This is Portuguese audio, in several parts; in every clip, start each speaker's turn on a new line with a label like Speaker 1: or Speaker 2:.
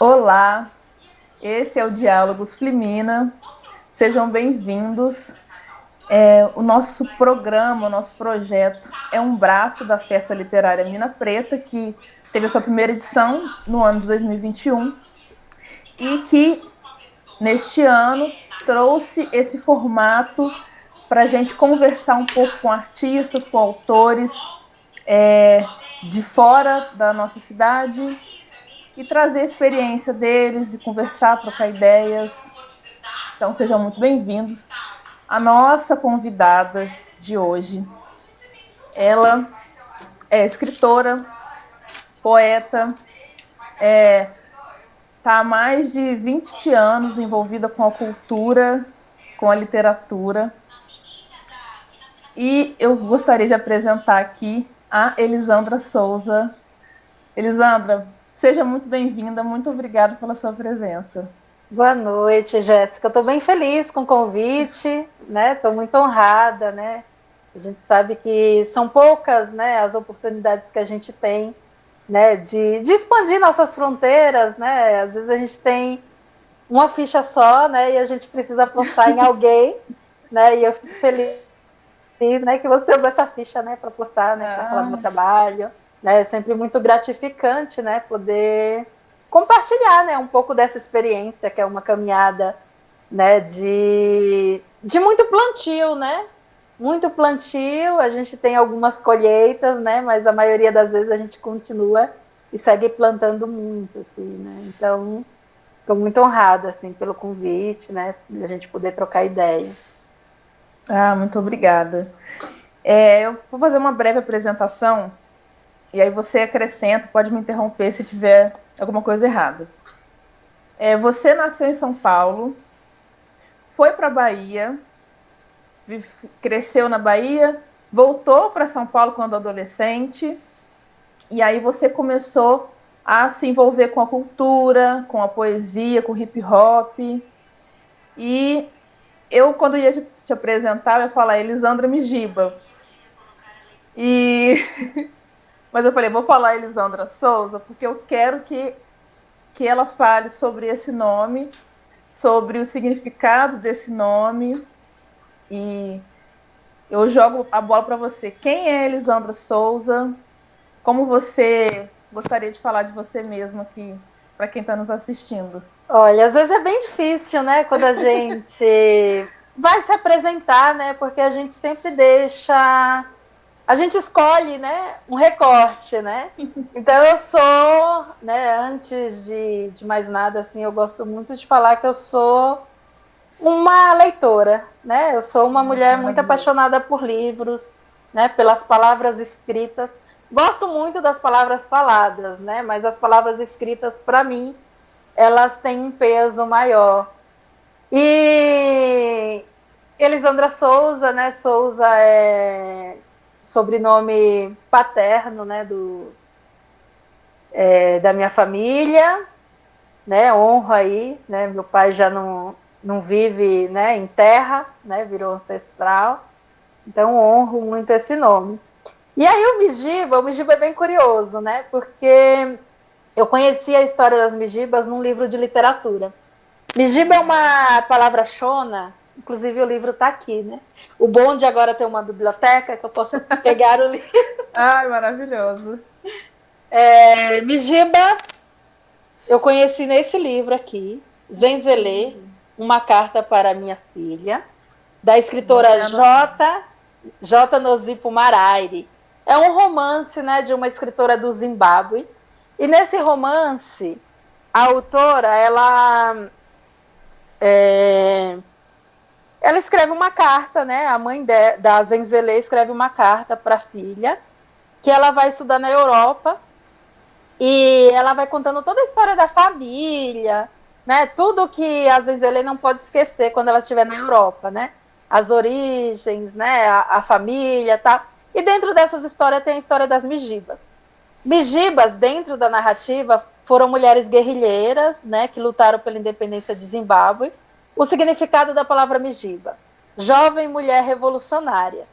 Speaker 1: Olá, esse é o Diálogos Flimina. Sejam bem-vindos. O nosso programa, o nosso projeto é um braço da Festa Literária Mina Preta, que teve a sua primeira edição no ano de 2021 e que, neste ano, trouxe esse formato para a gente conversar um pouco com artistas, com autores de fora da nossa cidade e trazer a experiência deles, e conversar, trocar ideias. Então sejam muito bem-vindos. A nossa convidada de hoje, ela é escritora, poeta, está há mais de 20 anos envolvida com a cultura, com a literatura. E eu gostaria de apresentar aqui a Elisandra Souza. Elisandra, seja muito bem-vinda, muito obrigada pela sua presença.
Speaker 2: Boa noite, Jéssica. Eu estou bem feliz com o convite, né? Estou muito honrada, né? A gente sabe que são poucas, né, as oportunidades que a gente tem, né, de expandir nossas fronteiras, né? Às vezes a gente tem uma ficha só, né, e a gente precisa apostar em alguém, né? E eu fico feliz, né, que você usa essa ficha, né, para apostar, né, para falar do meu trabalho, né? É sempre muito gratificante, né, poder compartilhar, né, um pouco dessa experiência, que é uma caminhada, né, de muito plantio, né? Muito plantio, a gente tem algumas colheitas, né? Mas a maioria das vezes a gente continua e segue plantando muito, assim, né? Então, estou muito honrada, assim, pelo convite, né? De a gente poder trocar ideia.
Speaker 1: Muito obrigada. Eu vou fazer uma breve apresentação e aí você acrescenta, pode me interromper se tiver alguma coisa errada. Você nasceu em São Paulo, foi para a Bahia, cresceu na Bahia, voltou para São Paulo quando adolescente, e aí você começou a se envolver com a cultura, com a poesia, com o hip hop. E eu, quando ia te apresentar, eu ia falar Elisandra Migiba. E mas eu falei, vou falar Elisandra Souza, porque eu quero que ela fale sobre esse nome, sobre o significado desse nome. E eu jogo a bola para você. Quem é Elisandra Souza? Como você gostaria de falar de você mesma aqui, para quem está nos assistindo?
Speaker 2: Olha, às vezes é bem difícil, né? Quando a gente vai se apresentar, né? Porque a gente sempre deixa, a gente escolhe, né, um recorte, né? Então eu sou, né, antes de mais nada, assim, eu gosto muito de falar que eu sou uma leitora, né? Eu sou uma mulher muito apaixonada por livros, né, pelas palavras escritas. Gosto muito das palavras faladas, né? Mas as palavras escritas, para mim, elas têm um peso maior. E Elisandra Souza, né? Souza é sobrenome paterno, né, da minha família, né? Honro aí, né? Meu pai já não vive, né, em terra, né? Virou ancestral. Então honro muito esse nome. E aí o Migiba é bem curioso, né? Porque eu conheci a história das Mijibas num livro de literatura. Migiba é uma palavra shona, inclusive o livro está aqui, né? O bom de agora ter uma biblioteca que eu posso pegar o livro.
Speaker 1: Ai, maravilhoso.
Speaker 2: Migiba, eu conheci nesse livro aqui, Zenzele, uma carta para minha filha, da escritora J. Nozipo Maraire. É um romance, né, de uma escritora do Zimbábue. E nesse romance, a autora, ela escreve uma carta, né? A mãe da Zenzele escreve uma carta para a filha, que ela vai estudar na Europa, e ela vai contando toda a história da família, né? Tudo que a Zenzele não pode esquecer quando ela estiver na Europa, né? As origens, né? A família, tá? E dentro dessas histórias tem a história das Mijibas. Mijibas, dentro da narrativa, foram mulheres guerrilheiras, né? Que lutaram pela independência de Zimbábue. O significado da palavra Mijiba: jovem mulher revolucionária,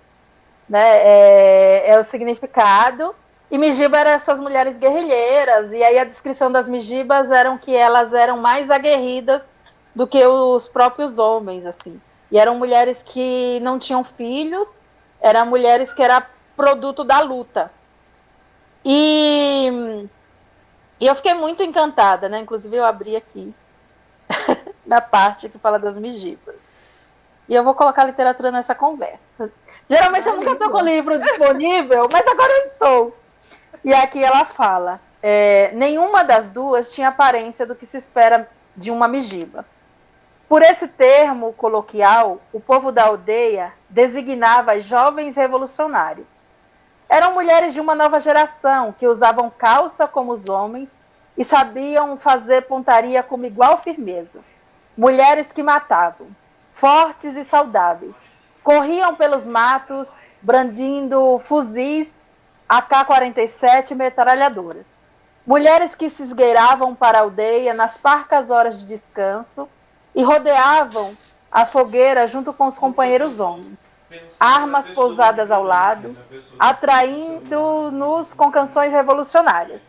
Speaker 2: né? É o significado. E Mijiba eram essas mulheres guerrilheiras, e aí a descrição das Mijibas eram que elas eram mais aguerridas do que os próprios homens, assim. E eram mulheres que não tinham filhos, eram mulheres que eram produto da luta. E, e eu fiquei muito encantada, né? Inclusive eu abri aqui na parte que fala das Mijibas. E eu vou colocar literatura nessa conversa. Geralmente eu nunca estou com o livro disponível, mas agora eu estou. E aqui ela fala: nenhuma das duas tinha aparência do que se espera de uma mijiba. Por esse termo coloquial, o povo da aldeia designava as jovens revolucionárias. Eram mulheres de uma nova geração que usavam calça como os homens e sabiam fazer pontaria com igual firmeza. Mulheres que matavam, fortes e saudáveis, corriam pelos matos brandindo fuzis AK-47 e metralhadoras. Mulheres que se esgueiravam para a aldeia nas parcas horas de descanso e rodeavam a fogueira junto com os companheiros homens. Armas pousadas ao lado, atraindo-nos com canções revolucionárias.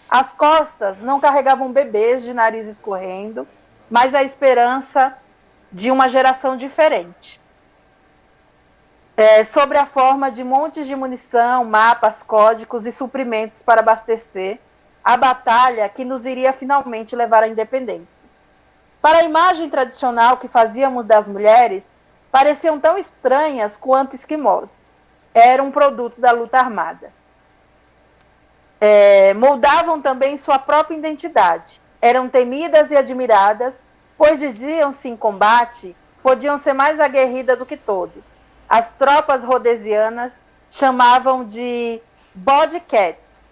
Speaker 2: As costas não carregavam bebês de nariz escorrendo, mas a esperança de uma geração diferente. Sobre a forma de montes de munição, mapas, códigos e suprimentos para abastecer a batalha que nos iria finalmente levar à independência. Para a imagem tradicional que fazíamos das mulheres, pareciam tão estranhas quanto esquimós. Era um produto da luta armada. Moldavam também sua própria identidade. Eram temidas e admiradas, pois diziam-se em combate, podiam ser mais aguerridas do que todos. As tropas rhodesianas chamavam de bodcats.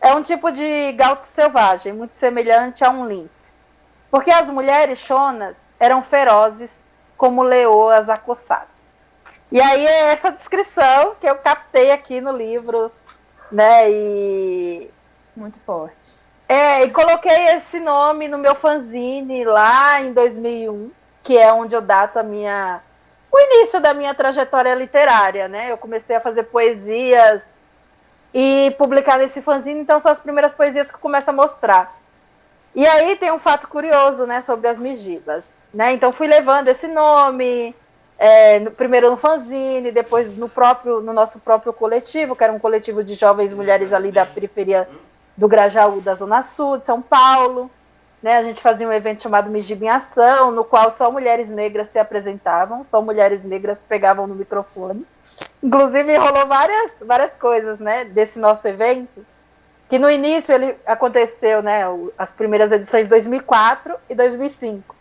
Speaker 2: É um tipo de gaucho selvagem, muito semelhante a um lince. Porque as mulheres chonas eram ferozes como leoas acossadas. E aí é essa descrição que eu captei aqui no livro, né? E
Speaker 1: muito forte.
Speaker 2: E coloquei esse nome no meu fanzine lá em 2001, que é onde eu dato o início da minha trajetória literária, né? Eu comecei a fazer poesias e publicar nesse fanzine, então são as primeiras poesias que eu começo a mostrar. E aí tem um fato curioso, né, sobre as Mijibas, né? Então fui levando esse nome, primeiro no fanzine, depois no nosso próprio coletivo, que era um coletivo de jovens mulheres ali da periferia do Grajaú, da Zona Sul de São Paulo. Né? A gente fazia um evento chamado Mijiba em Ação, no qual só mulheres negras se apresentavam, só mulheres negras pegavam no microfone. Inclusive rolou várias coisas, né, desse nosso evento, que no início ele aconteceu, né, as primeiras edições de 2004 e 2005.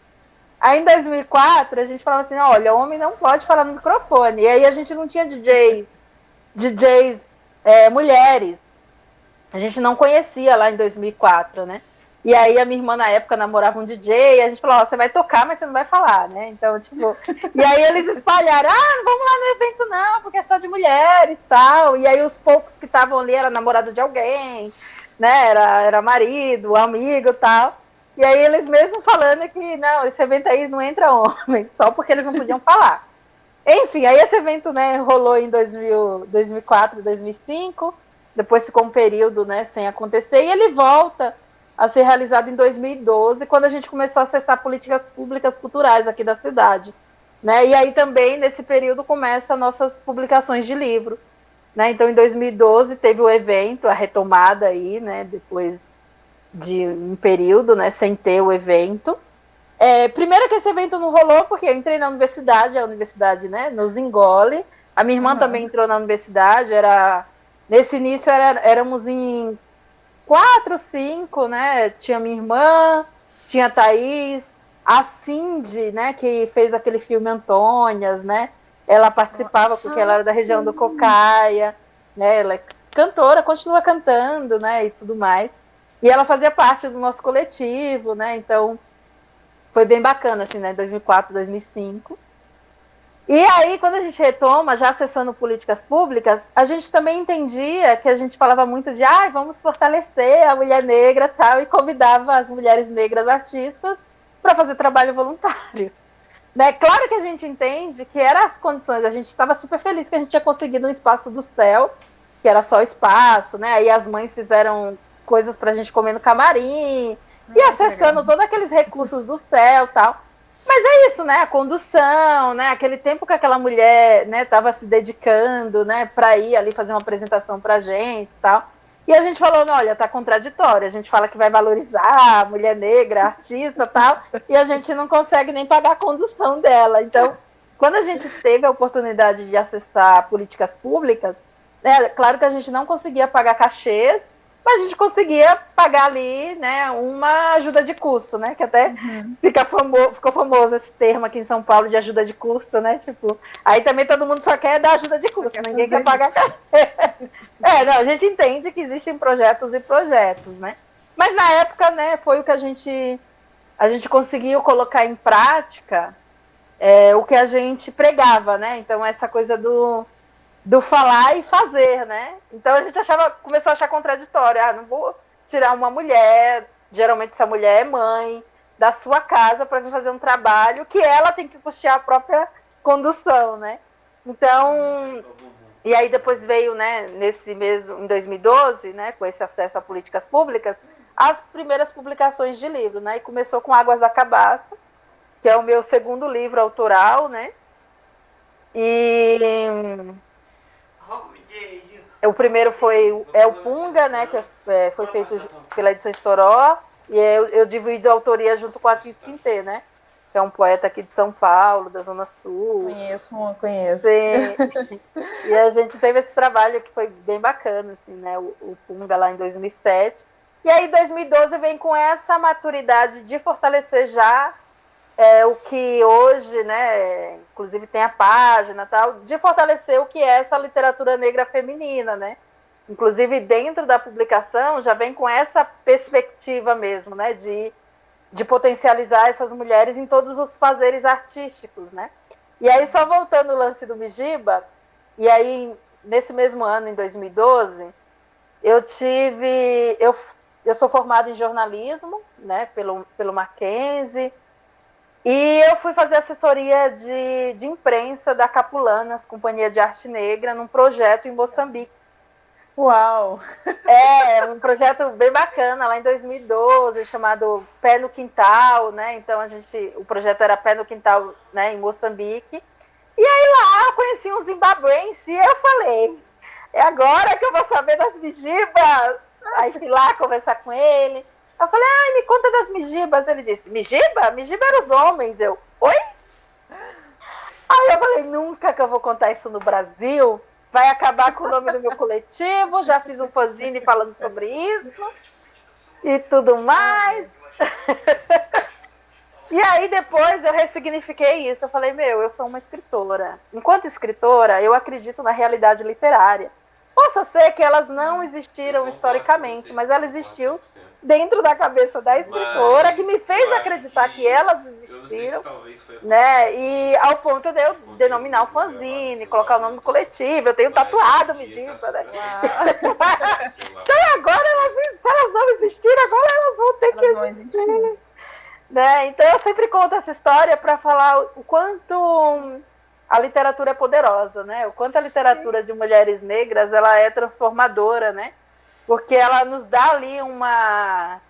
Speaker 2: Aí em 2004 a gente falava assim, olha, homem não pode falar no microfone. E aí a gente não tinha DJs mulheres. A gente não conhecia lá em 2004, né? E aí a minha irmã na época namorava um DJ, e a gente falou, você vai tocar, mas você não vai falar, né? Então, tipo... E aí eles espalharam, não vamos lá no evento não, porque é só de mulheres e tal. E aí os poucos que estavam ali era namorado de alguém, né? Era marido, amigo e tal. E aí eles mesmo falando que, não, esse evento aí não entra homem, só porque eles não podiam falar. Enfim, aí esse evento, né, rolou em 2004, 2005, depois ficou um período, né, sem acontecer, e ele volta a ser realizado em 2012, quando a gente começou a acessar políticas públicas culturais aqui da cidade. Né? E aí também, nesse período, começam nossas publicações de livro. Né? Então, em 2012, teve o evento, a retomada aí, né, depois de um período, né, sem ter o evento. Primeiro que esse evento não rolou, porque eu entrei na universidade, a universidade, né, nos engole. A minha irmã também entrou na universidade, nesse início éramos em 4, 5, né? Tinha minha irmã, tinha a Thaís, a Cindy, né? Que fez aquele filme Antônias, né? Ela participava porque ela era da região do Cocaia, né? Ela é cantora, continua cantando, né? E tudo mais. E ela fazia parte do nosso coletivo, né? Então, foi bem bacana, assim, né? 2004, 2005. E aí, quando a gente retoma, já acessando políticas públicas, a gente também entendia que a gente falava muito de vamos fortalecer a mulher negra tal, e convidava as mulheres negras artistas para fazer trabalho voluntário. Né? Claro que a gente entende que eram as condições, a gente estava super feliz que a gente tinha conseguido um espaço do céu, que era só espaço, né? Aí as mães fizeram coisas pra gente comer no camarim, e acessando todos aqueles recursos do céu e tal. Mas é isso, né? A condução, né? Aquele tempo que aquela mulher, né, estava se dedicando, né, para ir ali fazer uma apresentação pra gente e tal. E a gente falou, olha, tá contraditório. A gente fala que vai valorizar a mulher negra, a artista e tal, e a gente não consegue nem pagar a condução dela. Então, quando a gente teve a oportunidade de acessar políticas públicas, né, claro que a gente não conseguia pagar cachês, mas a gente conseguia pagar ali, né, uma ajuda de custo, né, que até ficou famoso esse termo aqui em São Paulo de ajuda de custo, né, tipo, aí também todo mundo só quer dar ajuda de custo, ninguém quer pagar cachê. Não, a gente entende que existem projetos e projetos, né, mas na época, né, foi o que a gente conseguiu colocar em prática, o que a gente pregava, né, então essa coisa do falar e fazer, né? Então a gente começou a achar contraditório. Não vou tirar uma mulher, geralmente essa mulher é mãe, da sua casa para vir fazer um trabalho que ela tem que custear a própria condução, né? Então, e aí depois veio, né, nesse mesmo, em 2012, né, com esse acesso a políticas públicas, as primeiras publicações de livro, né? E começou com Águas da Cabaça, que é o meu segundo livro autoral, né? E o primeiro foi o Punga, né, que foi feito pela Edição Estoró, e eu dividi a autoria junto com a Cris Quintê, né, que é um poeta aqui de São Paulo, da Zona Sul.
Speaker 1: Conheço.
Speaker 2: E a gente teve esse trabalho que foi bem bacana, assim, né, o Punga lá em 2007. E aí 2012 vem com essa maturidade de fortalecer já o que hoje, né, inclusive tem a página tal, de fortalecer o que é essa literatura negra feminina, né? Inclusive dentro da publicação já vem com essa perspectiva mesmo, né, de potencializar essas mulheres em todos os fazeres artísticos, né? E aí só voltando ao lance do Mijiba, e aí nesse mesmo ano, em 2012, eu sou formada em jornalismo, né, pelo Mackenzie. E eu fui fazer assessoria de imprensa da Capulanas, Companhia de Arte Negra, num projeto em Moçambique.
Speaker 1: Uau!
Speaker 2: Um projeto bem bacana, lá em 2012, chamado Pé no Quintal, né? Então o projeto era Pé no Quintal, né, em Moçambique. E aí lá eu conheci um zimbabuense e eu falei, é agora que eu vou saber das Mijibas. Aí fui lá conversar com ele. Eu falei, me conta das Mijibas. Ele disse, Mijiba? Mijiba eram os homens. Eu, oi? Aí eu falei, nunca que eu vou contar isso no Brasil. Vai acabar com o nome do meu coletivo. Já fiz um fanzine falando sobre isso. E tudo mais. E aí depois eu ressignifiquei isso. Eu falei, eu sou uma escritora. Enquanto escritora, eu acredito na realidade literária. Possa ser que elas não existiram historicamente, mas ela existiu dentro da cabeça da escritora, que me fez acreditar que elas existiram, né? E ao ponto de eu denominar o fanzine, colocar o nome do coletivo, eu tenho tatuado Mijiba, né? Então agora, se elas não existirem, agora elas vão ter que existir. Né? Então eu sempre conto essa história para falar o quanto a literatura é poderosa, né? O quanto a literatura de mulheres negras ela é transformadora, né? Porque ela nos dá ali uma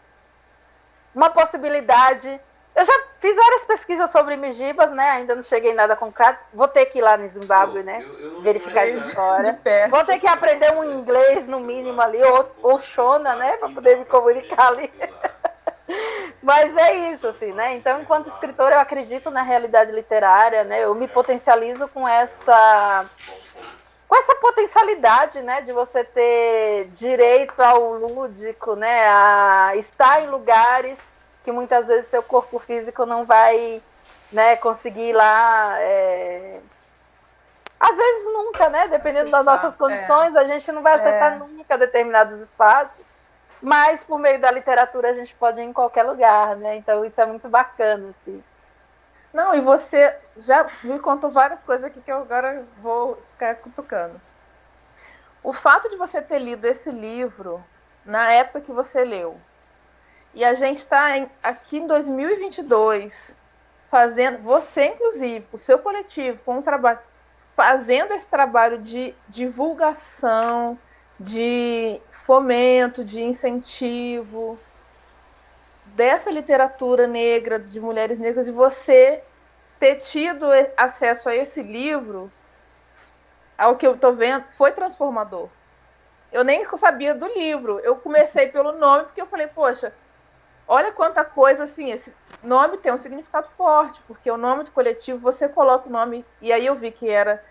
Speaker 2: possibilidade. Eu já fiz várias pesquisas sobre Mijibas, né? Ainda não cheguei em nada concreto. Vou ter que ir lá no Zimbábue, né? Verificar essa história. Vou ter que aprender um inglês, no mínimo, ali, ou Shona, né? Para poder me comunicar ali. Mas é isso, assim, né? Então, enquanto escritora, eu acredito na realidade literária, né? Eu me potencializo com essa potencialidade, né? De você ter direito ao lúdico, né? A estar em lugares que muitas vezes seu corpo físico não vai, né, conseguir ir lá. Às vezes nunca, né? Dependendo das nossas condições, a gente não vai acessar nunca determinados espaços. Mas, por meio da literatura, a gente pode ir em qualquer lugar, né? Então, isso é muito bacana, assim.
Speaker 1: Não, e você já me contou várias coisas aqui que eu agora vou ficar cutucando. O fato de você ter lido esse livro na época que você leu, e a gente está aqui em 2022, fazendo, você inclusive, o seu coletivo, com o trabalho, fazendo esse trabalho de divulgação, de fomento, de incentivo dessa literatura negra, de mulheres negras, e você ter tido acesso a esse livro, ao que eu estou vendo, foi transformador. Eu nem sabia do livro, eu comecei pelo nome, porque eu falei, poxa, olha quanta coisa, assim, esse nome tem um significado forte, porque o nome do coletivo, você coloca o nome, e aí eu vi que era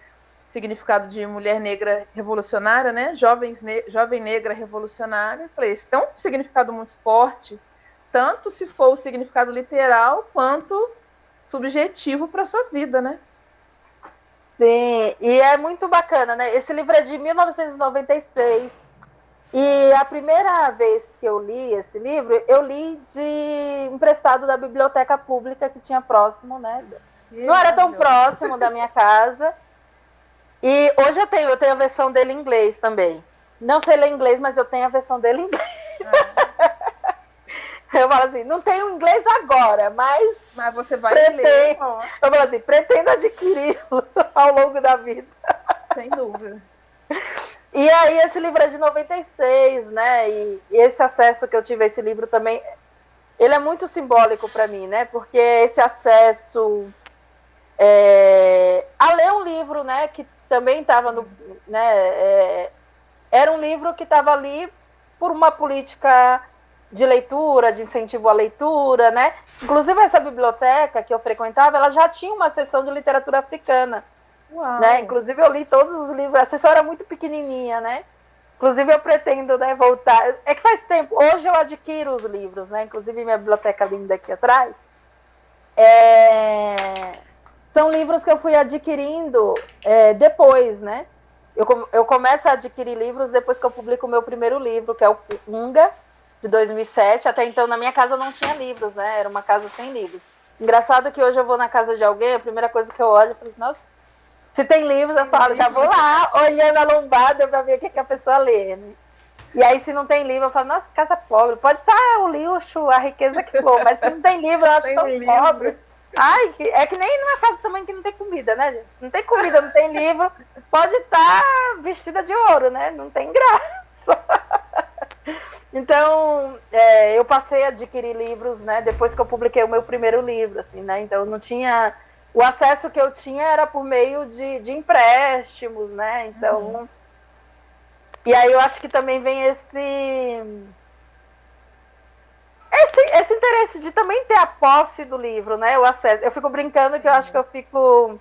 Speaker 1: significado de mulher negra revolucionária, né? Jovem negra revolucionária. Eu falei, isso tem um significado muito forte, tanto se for o significado literal, quanto subjetivo para sua vida, né?
Speaker 2: Sim, e é muito bacana, né? Esse livro é de 1996. E a primeira vez que eu li esse livro, eu li emprestado da biblioteca pública que tinha próximo, né? Não era tão próximo da minha casa. E hoje eu tenho a versão dele em inglês também. Não sei ler inglês, mas eu tenho a versão dele em inglês. Eu falo assim, não tenho inglês agora, mas
Speaker 1: você vai ler.
Speaker 2: Eu falo assim, pretendo adquiri-lo ao longo da vida.
Speaker 1: Sem dúvida.
Speaker 2: E aí esse livro é de 96, né? E esse acesso que eu tive a esse livro também, ele é muito simbólico para mim, né? Porque esse acesso a ler um livro, né? Que também estava no, né? Era um livro que estava ali por uma política de leitura, de incentivo à leitura, né? Inclusive essa biblioteca que eu frequentava, ela já tinha uma seção de literatura africana. Né? Inclusive eu li todos os livros, a sessão era muito pequenininha, né? Inclusive eu pretendo, né, voltar. É que faz tempo, hoje eu adquiro os livros, né? Inclusive minha biblioteca linda aqui atrás. São livros que eu fui adquirindo depois, né? Eu começo a adquirir livros depois que eu publico o meu primeiro livro, que é o Unga, de 2007. Até então na minha casa não tinha livros, né? Era uma casa sem livros. Engraçado que hoje eu vou na casa de alguém, a primeira coisa que eu olho, eu falo, nossa, se tem livros, eu falo, já vou lá, olhando a lombada para ver o que a pessoa lê, né? E aí, se não tem livro, eu falo, nossa, casa pobre. Pode estar o luxo, a riqueza que for, mas se não tem livro, eu acho tão pobre. Ai, é que nem numa casa também que não tem comida, né, gente? Não tem comida, não tem livro. Pode estar vestida de ouro, né? Não tem graça. Então, eu passei a adquirir livros, né? Depois que eu publiquei o meu primeiro livro, assim, né? Então, não tinha... O acesso que eu tinha era por meio de empréstimos, né? Então... E aí eu acho que também vem esse interesse de também ter a posse do livro, né? O acesso. Eu fico brincando que eu acho que eu fico...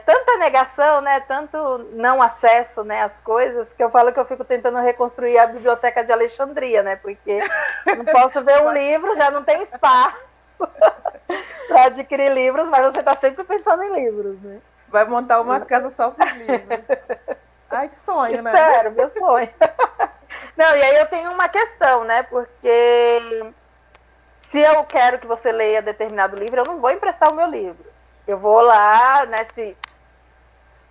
Speaker 2: tanta negação, né? Tanto não acesso, né, às coisas, que eu falo que eu fico tentando reconstruir a biblioteca de Alexandria, né? Porque não posso ver um livro, já não tem espaço para adquirir livros, mas você está sempre pensando em livros, né?
Speaker 1: Vai montar uma casa só para livros. Ai, que sonho, né?
Speaker 2: Espero, meu sonho. Não, e aí eu tenho uma questão, né? Porque se eu quero que você leia determinado livro, eu não vou emprestar o meu livro. Eu vou lá, né?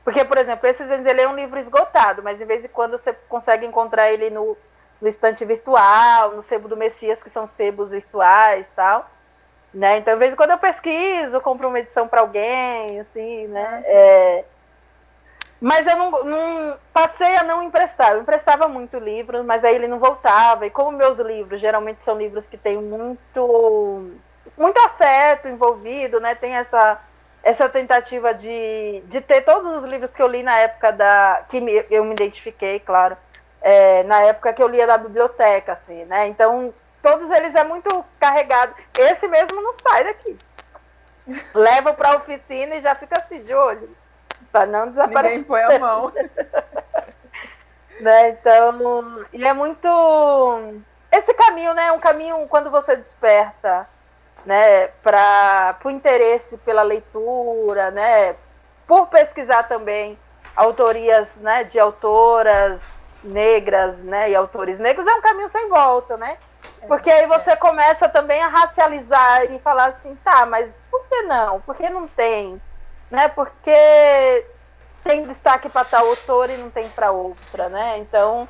Speaker 2: Porque, por exemplo, esses ele é um livro esgotado, mas de vez em quando você consegue encontrar ele no estante virtual, no sebo do Messias, que são sebos virtuais e tal. Né? Então, de vez em quando eu pesquiso, compro uma edição para alguém, assim, né? Mas eu não passei a não emprestar. Eu emprestava muito livro, mas aí ele não voltava. E como meus livros geralmente são livros que têm muito afeto envolvido, né? Tem essa tentativa de ter todos os livros que eu li na época eu me identifiquei, claro, na época que eu lia na biblioteca, assim, né? Então, todos eles é muito carregado. Esse mesmo não sai daqui. Leva para a oficina e já fica assim, de olho, para não desaparecer.
Speaker 1: Ninguém põe a mão.
Speaker 2: Né? Então, e é muito... Esse caminho, né? Um caminho quando você desperta, né? Para o interesse pela leitura, né? Por pesquisar também autorias, né? De autoras negras, né? E autores negros, é um caminho sem volta, né? Porque aí você começa também a racializar e falar assim, tá, mas por que não? Por que não tem? Né? Porque tem destaque para tal autor e não tem para outra, né? Então,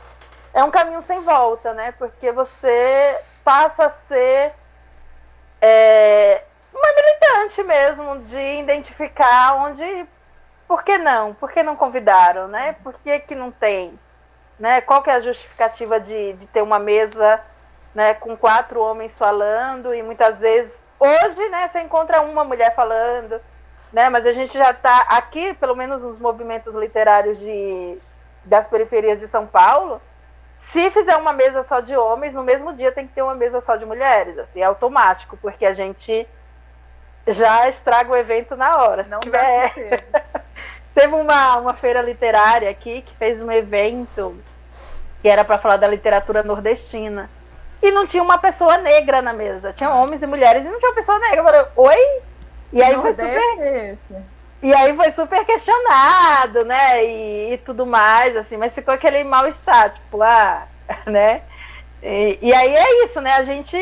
Speaker 2: é um caminho sem volta, né? Porque você passa a ser uma militante mesmo, de identificar onde... Por que não? Por que não convidaram, né? Por que não tem? né? Qual que é a justificativa de ter uma mesa, né, com 4 homens falando, e muitas vezes, hoje, né, você encontra uma mulher falando, né, mas a gente já está aqui, pelo menos nos movimentos literários das periferias de São Paulo, se fizer uma mesa só de homens, no mesmo dia tem que ter uma mesa só de mulheres, assim, é automático, porque a gente já estraga o evento na hora.
Speaker 1: Não dá certo.
Speaker 2: Teve uma feira literária aqui que fez um evento que era para falar da literatura nordestina. E não tinha uma pessoa negra na mesa. Tinha homens e mulheres e não tinha uma pessoa negra. Eu falei, oi? E aí foi super questionado, né? E tudo mais, assim, mas ficou aquele mal-estar, tipo, né? E aí é isso, né? A gente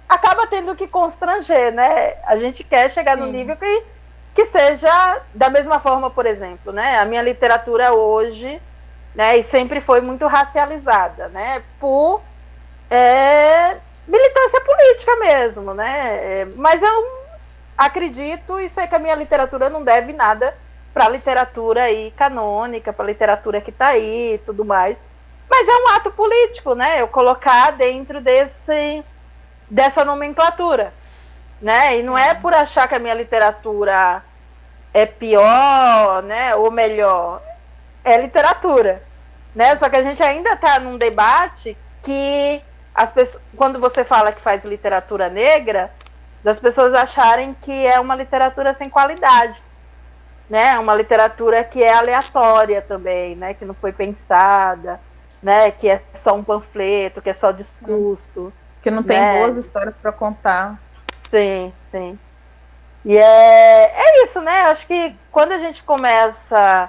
Speaker 2: acaba tendo que constranger, né? A gente quer chegar no nível que seja da mesma forma, por exemplo, né? A minha literatura hoje, né? E sempre foi muito racializada, né? Por militância política mesmo, né? Mas eu acredito e sei que a minha literatura não deve nada para a literatura aí canônica, para a literatura que está aí e tudo mais. Mas é um ato político, né? Eu colocar dentro dessa nomenclatura, né? E não é por achar que a minha literatura é pior, né? Ou melhor, é literatura, né? Só que a gente ainda está num debate que as pessoas, quando você fala que faz literatura negra, das pessoas acharem que é uma literatura sem qualidade, né? Uma literatura que é aleatória também, né? Que não foi pensada, né? Que é só um panfleto, que é só discurso,
Speaker 1: que não tem boas histórias para contar.
Speaker 2: Sim, sim. E é isso, né? Acho que quando a gente começa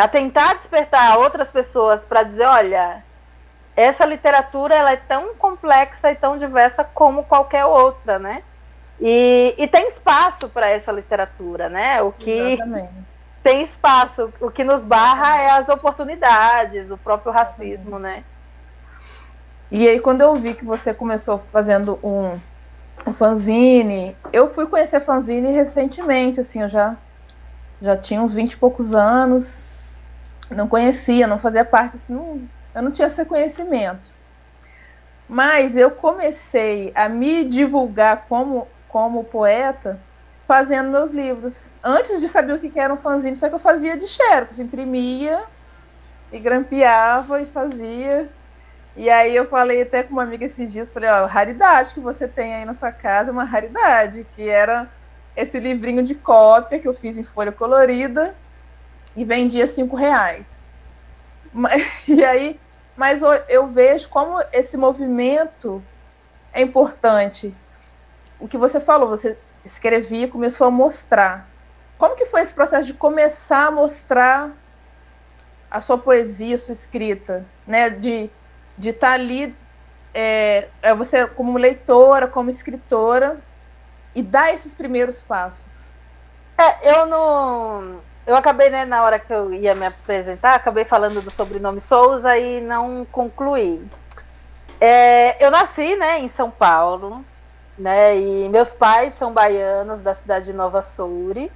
Speaker 2: a tentar despertar outras pessoas para dizer, olha, essa literatura ela é tão complexa e tão diversa como qualquer outra, né? E tem espaço para essa literatura, né?
Speaker 1: Exatamente.
Speaker 2: Tem espaço, o que nos barra é as oportunidades, o próprio racismo, né?
Speaker 1: E aí quando eu vi que você começou fazendo um fanzine, eu fui conhecer fanzine recentemente, assim, eu já tinha uns 20 e poucos anos, não conhecia, não fazia parte, assim, eu não tinha esse conhecimento. Mas eu comecei a me divulgar como poeta fazendo meus livros. Antes de saber o que era um fanzine, só que eu fazia de xerox, imprimia e grampeava e fazia. E aí eu falei até com uma amiga esses dias, falei, ó, raridade que você tem aí na sua casa, uma raridade, que era esse livrinho de cópia que eu fiz em folha colorida e vendia R$5. Mas eu vejo como esse movimento é importante. O que você falou, você escrevia e começou a mostrar. Como que foi esse processo de começar a mostrar a sua poesia, a sua escrita, né? De estar ali, você como leitora, como escritora, e dar esses primeiros passos.
Speaker 2: Eu acabei, né, na hora que eu ia me apresentar, acabei falando do sobrenome Souza e não concluí. Eu nasci, né, em São Paulo, né, e meus pais são baianos, da cidade de Nova Soure.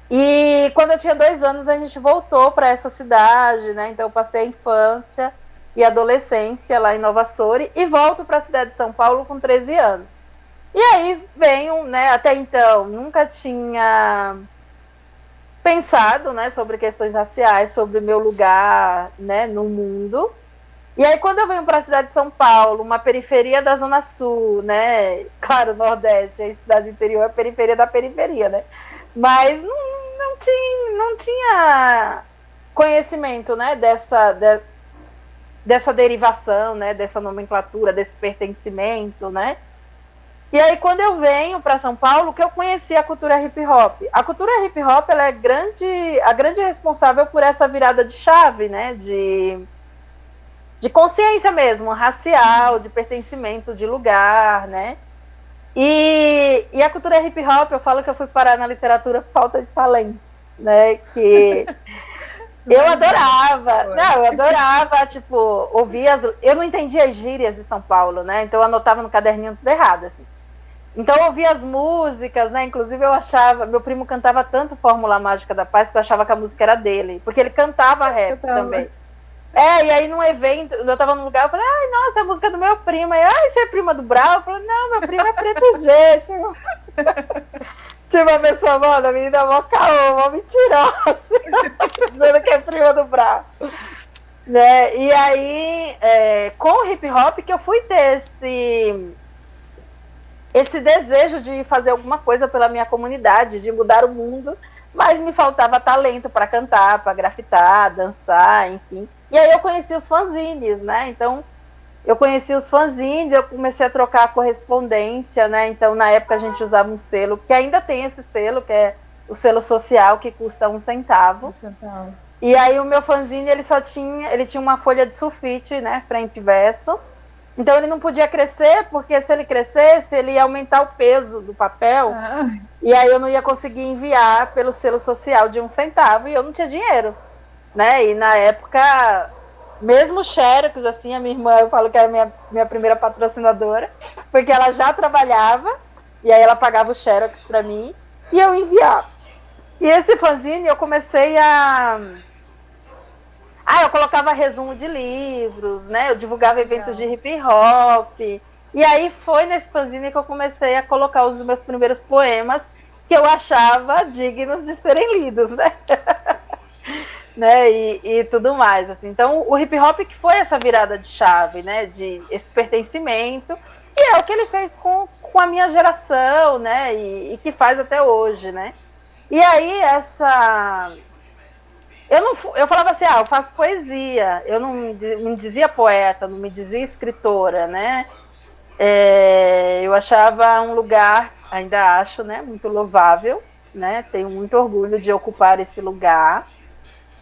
Speaker 2: E quando eu tinha 2 anos, a gente voltou para essa cidade, né, então eu passei a infância e adolescência lá em Nova Soure e volto para a cidade de São Paulo com 13 anos. E aí venho, né, até então, nunca tinha pensado, né, sobre questões raciais, sobre o meu lugar, né, no mundo. E aí quando eu venho para a cidade de São Paulo, uma periferia da Zona Sul, né, claro, Nordeste, a cidade interior é a periferia da periferia, né, mas não tinha conhecimento, né, dessa derivação, né, dessa nomenclatura, desse pertencimento, né. E aí, quando eu venho para São Paulo, que eu conheci a cultura hip-hop. A cultura hip-hop, ela é a grande responsável por essa virada de chave, né? De consciência mesmo, racial, de pertencimento, de lugar, né? E a cultura hip-hop, eu falo que eu fui parar na literatura por falta de talentos, né? Que eu adorava, tipo, ouvir eu não entendia as gírias de São Paulo, né? Então eu anotava no caderninho tudo errado, assim. Então eu ouvia as músicas, né? Inclusive eu achava, meu primo cantava tanto Fórmula Mágica da Paz que eu achava que a música era dele, porque ele cantava rap também. E aí num evento, eu tava num lugar, eu falei, ai, nossa, é a música do meu primo. Aí, ai, você é prima do Brau? Eu falei, não, meu primo é Preto G. Tinha uma pessoa, mano, a menina é mó caô, mó mentirosa, dizendo que é prima do Brau. Né? E aí, com o hip hop, que eu fui ter esse desejo de fazer alguma coisa pela minha comunidade, de mudar o mundo, mas me faltava talento para cantar, para grafitar, dançar, enfim. E aí eu conheci os fanzines, né? Então, eu conheci os fanzines, eu comecei a trocar correspondência, né? Então, na época, a gente usava um selo, que ainda tem esse selo, que é o selo social, que custa 1 centavo. E aí, o meu fanzine, ele tinha uma folha de sulfite, né? Frente e verso. Então, ele não podia crescer, porque se ele crescesse, ele ia aumentar o peso do papel. E aí, eu não ia conseguir enviar pelo selo social de 1 centavo, e eu não tinha dinheiro, né? E na época, mesmo o Xerox, assim, a minha irmã, eu falo que era minha primeira patrocinadora, porque ela já trabalhava, e aí ela pagava o Xerox para mim, e eu enviava. E esse fanzine, eu comecei eu colocava resumo de livros, né? Eu divulgava eventos de hip hop. E aí foi nesse fanzine que eu comecei a colocar os meus primeiros poemas que eu achava dignos de serem lidos, né? Né? E tudo mais. Assim. Então, o hip hop que foi essa virada de chave, né? De esse pertencimento. E é o que ele fez com a minha geração, né? E que faz até hoje, né? E aí, eu falava assim, eu faço poesia, eu não me dizia poeta, não me dizia escritora, né? Eu achava um lugar, ainda acho, né, muito louvável, né? Tenho muito orgulho de ocupar esse lugar,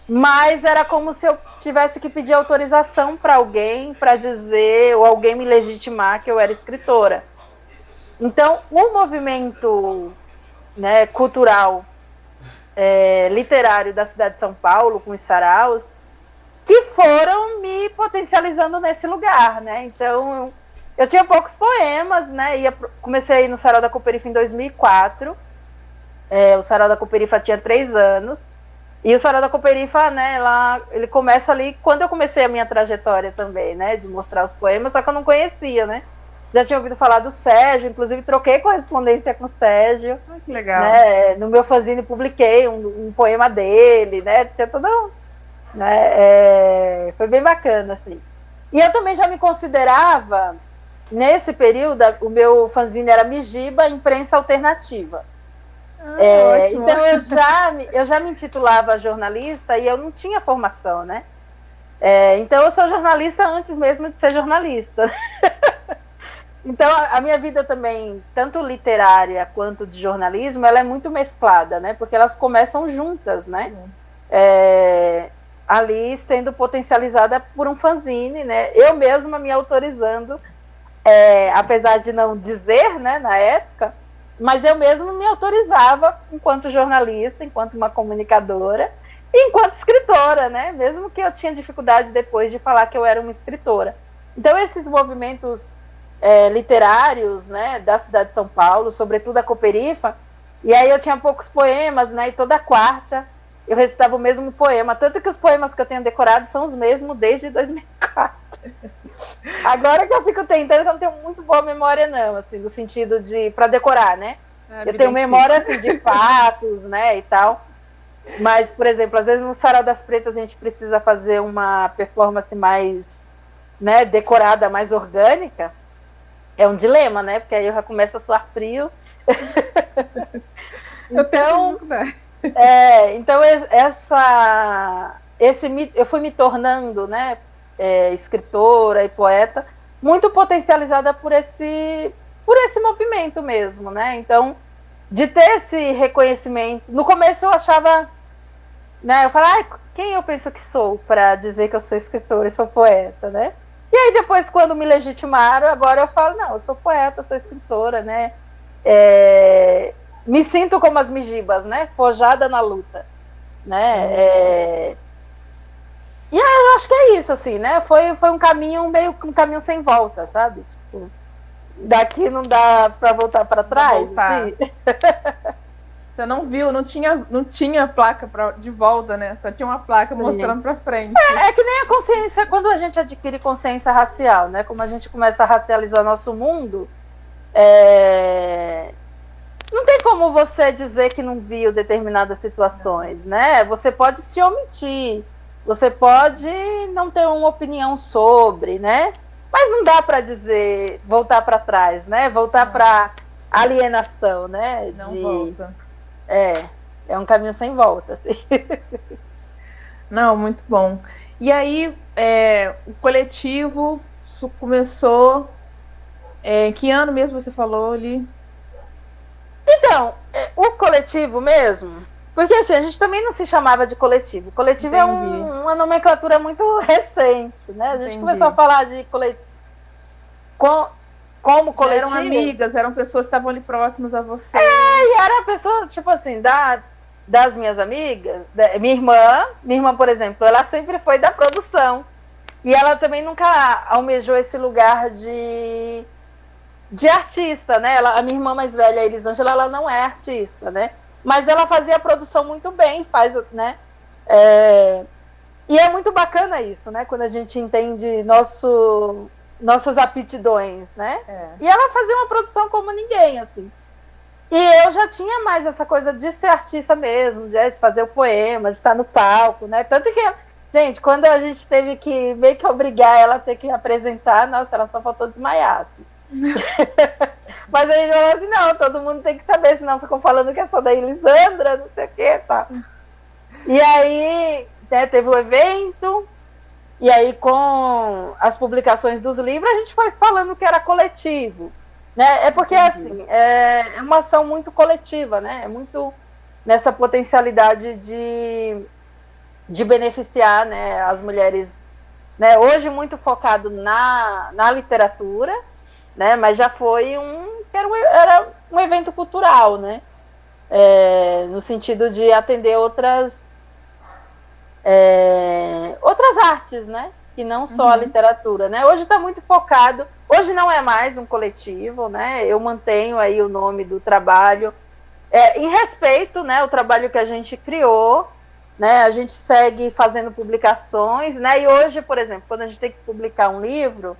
Speaker 2: mas era como se eu tivesse que pedir autorização para alguém para dizer, ou alguém me legitimar que eu era escritora. Então, o movimento, né, cultural literário da cidade de São Paulo, com os saraus, que foram me potencializando nesse lugar, né? Então, eu tinha poucos poemas, né? Comecei a ir no Sarau da Cooperifa em 2004. O Sarau da Cooperifa tinha 3 anos. E o Sarau da Cooperifa, né, ele começa ali quando eu comecei a minha trajetória também, né? De mostrar os poemas, só que eu não conhecia, né? Já tinha ouvido falar do Sérgio, inclusive troquei correspondência com o Sérgio.
Speaker 1: Que legal.
Speaker 2: Né? No meu fanzine publiquei um poema dele, né? Tinha todo, né? Foi bem bacana, assim. E eu também já me considerava, nesse período, o meu fanzine era Mijiba, imprensa alternativa. Então eu já me intitulava jornalista e eu não tinha formação, né? Então eu sou jornalista antes mesmo de ser jornalista. Então, a minha vida também, tanto literária quanto de jornalismo, ela é muito mesclada, né? Porque elas começam juntas, né? Ali sendo potencializada por um fanzine, né? Eu mesma me autorizando, apesar de não dizer, né, na época, mas eu mesma me autorizava enquanto jornalista, enquanto uma comunicadora, e enquanto escritora, né? Mesmo que eu tinha dificuldade depois de falar que eu era uma escritora. Então, esses movimentos literários, né, da cidade de São Paulo, sobretudo a Cooperifa, e aí eu tinha poucos poemas, né, e toda quarta eu recitava o mesmo poema, tanto que os poemas que eu tenho decorado são os mesmos desde 2004. Agora que eu fico tentando, que eu não tenho muito boa memória não, assim, no sentido de, para decorar, né, eu tenho memória, assim, de fatos, né, e tal, mas, por exemplo, às vezes no Sarau das Pretas a gente precisa fazer uma performance mais, né, decorada, mais orgânica. É um dilema, né? Porque aí eu já começo a suar frio. Então, eu fui me tornando, né, escritora e poeta, muito potencializada por esse movimento mesmo, né? Então, de ter esse reconhecimento. No começo eu achava, né? Eu falava, quem eu penso que sou para dizer que eu sou escritora e sou poeta, né? E aí depois, quando me legitimaram, agora eu falo, não, eu sou poeta, sou escritora, né? Me sinto como as Mijibas, né? Forjada na luta, né? E aí eu acho que é isso, assim, né? Foi um caminho, meio um caminho sem volta, sabe? Tipo, daqui não dá para voltar para trás.
Speaker 1: Você não viu, não tinha placa de volta, né? Só tinha uma placa mostrando pra frente.
Speaker 2: É que nem a consciência, quando a gente adquire consciência racial, né? Como a gente começa a racializar nosso mundo, não tem como você dizer que não viu determinadas situações, né? Você pode se omitir, você pode não ter uma opinião sobre, né? Mas não dá para dizer voltar para trás, né? Voltar para alienação, né?
Speaker 1: Não volta.
Speaker 2: É um caminho sem volta. Assim.
Speaker 1: Não, muito bom. E aí, o coletivo começou. Que ano mesmo você falou ali?
Speaker 2: Então, o coletivo mesmo, porque assim, a gente também não se chamava de coletivo. O coletivo é uma nomenclatura muito recente, né? A gente começou a falar de coletivo como coletivo.
Speaker 1: Eram amigas, eram pessoas que estavam ali próximas a você.
Speaker 2: E eram pessoas, tipo assim, das minhas amigas, minha irmã, por exemplo, ela sempre foi da produção. E ela também nunca almejou esse lugar de artista, né? A minha irmã mais velha, a Elisângela, ela não é artista, né? Mas ela fazia a produção muito bem, né? E é muito bacana isso, né? Quando a gente entende nossas aptidões, né? E ela fazia uma produção como ninguém, assim. E eu já tinha mais essa coisa de ser artista mesmo, de fazer o poema, de estar no palco, né? Tanto que, gente, quando a gente teve que meio que obrigar ela a ter que apresentar, nossa, ela só faltou desmaiar, assim. Mas a gente falou assim, não, todo mundo tem que saber, senão ficam falando que é só da Elisandra, não sei o que, tá. E aí, né, teve o evento, e aí com as publicações dos livros, a gente foi falando que era coletivo, né? É porque, assim, é uma ação muito coletiva, né? É muito nessa potencialidade de beneficiar, né, as mulheres, né? Hoje muito focado na literatura, né? Mas já foi era um evento cultural, né? No sentido de atender outras artes, né? Que não só a literatura, né? Hoje está muito focado. Hoje não é mais um coletivo, né? Eu mantenho aí o nome do trabalho em respeito, né? O trabalho que a gente criou, né? A gente segue fazendo publicações, né? E hoje, por exemplo, quando a gente tem que publicar um livro,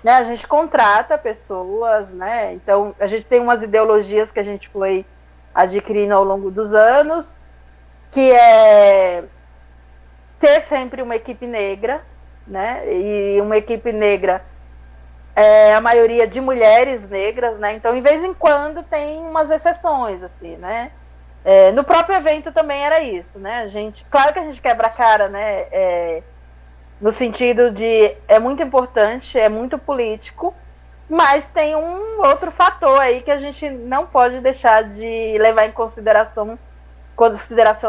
Speaker 2: né, a gente contrata pessoas, né? Então a gente tem umas ideologias que a gente foi adquirindo ao longo dos anos, que é ter sempre uma equipe negra, né? E uma equipe negra a maioria de mulheres negras, né? Então, em vez em quando tem umas exceções, assim, né? No próprio evento também era isso, né? Claro que a gente quebra a cara, né? No sentido de é muito importante, é muito político, mas tem um outro fator aí que a gente não pode deixar de levar em consideração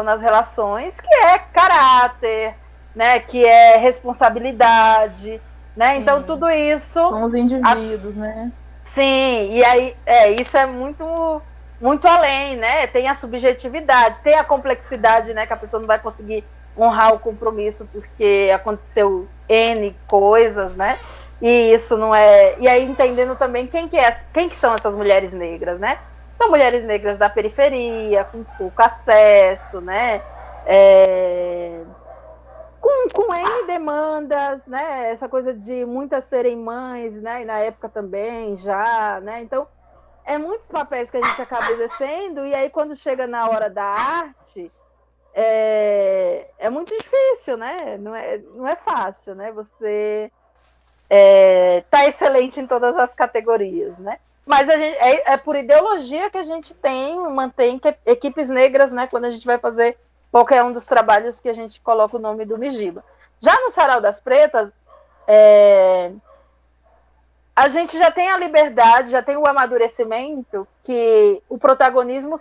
Speaker 2: nas relações, que é caráter, né, que é responsabilidade, né? Então tudo isso
Speaker 1: são os indivíduos, né?
Speaker 2: Sim, e aí isso é muito muito além, né? Tem a subjetividade, tem a complexidade, né, que a pessoa não vai conseguir honrar o compromisso porque aconteceu N coisas, né? E isso não é... E aí entendendo também quem que são essas mulheres negras, né? São mulheres negras da periferia, com pouco acesso, né? Com N demandas, né? Essa coisa de muitas serem mães, né? E na época também já, né? Então, muitos papéis que a gente acaba exercendo, e aí quando chega na hora da arte, é muito difícil, né? Não é fácil, né? Você tá excelente em todas as categorias, né? Mas a gente, por ideologia que a gente mantém equipes negras, né? Quando a gente vai fazer qualquer um dos trabalhos que a gente coloca o nome do Mijiba. Já no Sarau das Pretas, a gente já tem a liberdade, já tem o amadurecimento que o protagonismo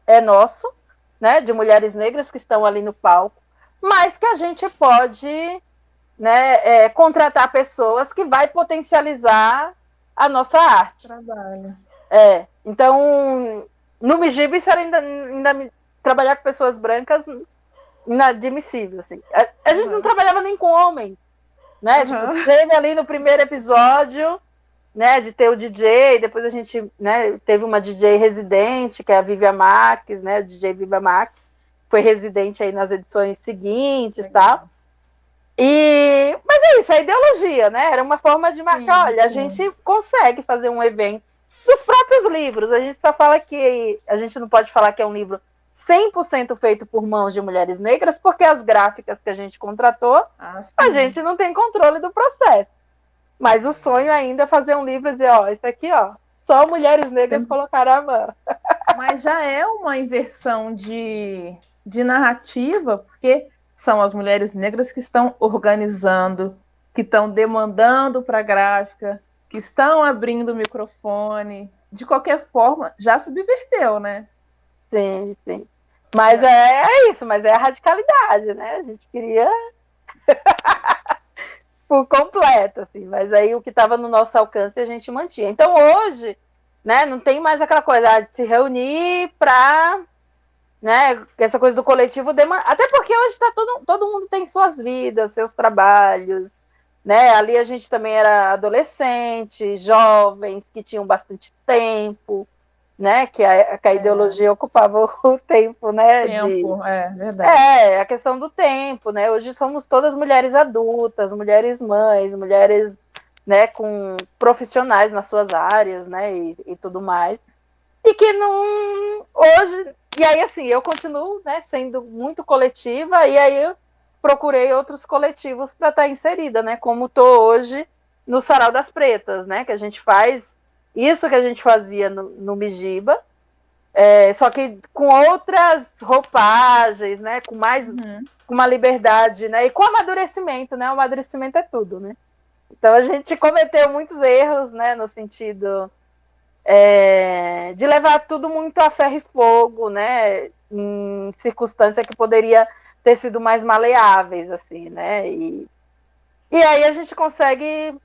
Speaker 2: é nosso, né, de mulheres negras que estão ali no palco, mas que a gente pode, né, contratar pessoas que vai potencializar a nossa arte.
Speaker 1: Trabalho.
Speaker 2: Então, no Mijiba, isso era ainda trabalhar com pessoas brancas inadmissível, assim. A gente não trabalhava nem com homem, né? Tipo, teve ali no primeiro episódio né, de ter o DJ, depois a gente, né, teve uma DJ residente, que é a Vivian Max, né, DJ Vivian Max, foi residente aí nas edições seguintes, tal. Mas é isso, a ideologia, né, era uma forma de marcar, olha, a gente consegue fazer um evento dos próprios livros, a gente só fala que, a gente não pode falar que é um livro 100% feito por mãos de mulheres negras, porque as gráficas que a gente contratou, a gente não tem controle do processo. Mas o sonho ainda é fazer um livro e dizer, ó, isso aqui, ó, só mulheres negras colocaram a mão.
Speaker 1: Mas já é uma inversão de narrativa, porque são as mulheres negras que estão organizando, que estão demandando para a gráfica, que estão abrindo o microfone. De qualquer forma, já subverteu, né?
Speaker 2: Sim, sim. Mas é isso, mas é a radicalidade, né? A gente queria por completo, assim, mas aí o que estava no nosso alcance a gente mantinha. Então hoje, né, não tem mais aquela coisa de se reunir para, né, essa coisa do coletivo, até porque hoje tá todo mundo tem suas vidas, seus trabalhos, né? Ali a gente também era adolescente, jovens que tinham bastante tempo, né? Que a ideologia ocupava o tempo, né?
Speaker 1: Verdade.
Speaker 2: A questão do tempo, né? Hoje somos todas mulheres adultas, mulheres mães, mulheres, né, com profissionais nas suas áreas, né? E tudo mais. E que não hoje, e aí assim, eu continuo, né, sendo muito coletiva, e aí eu procurei outros coletivos para estar inserida, né? Como estou hoje no Sarau das Pretas, né? Que a gente faz isso que a gente fazia no Mijiba, só que com outras roupagens, né? Com mais com uma liberdade, né? E com amadurecimento, né? O amadurecimento é tudo, né? Então a gente cometeu muitos erros, né? No sentido de levar tudo muito a ferro e fogo, né? Em circunstância que poderia ter sido mais maleáveis, assim, né? E aí a gente consegue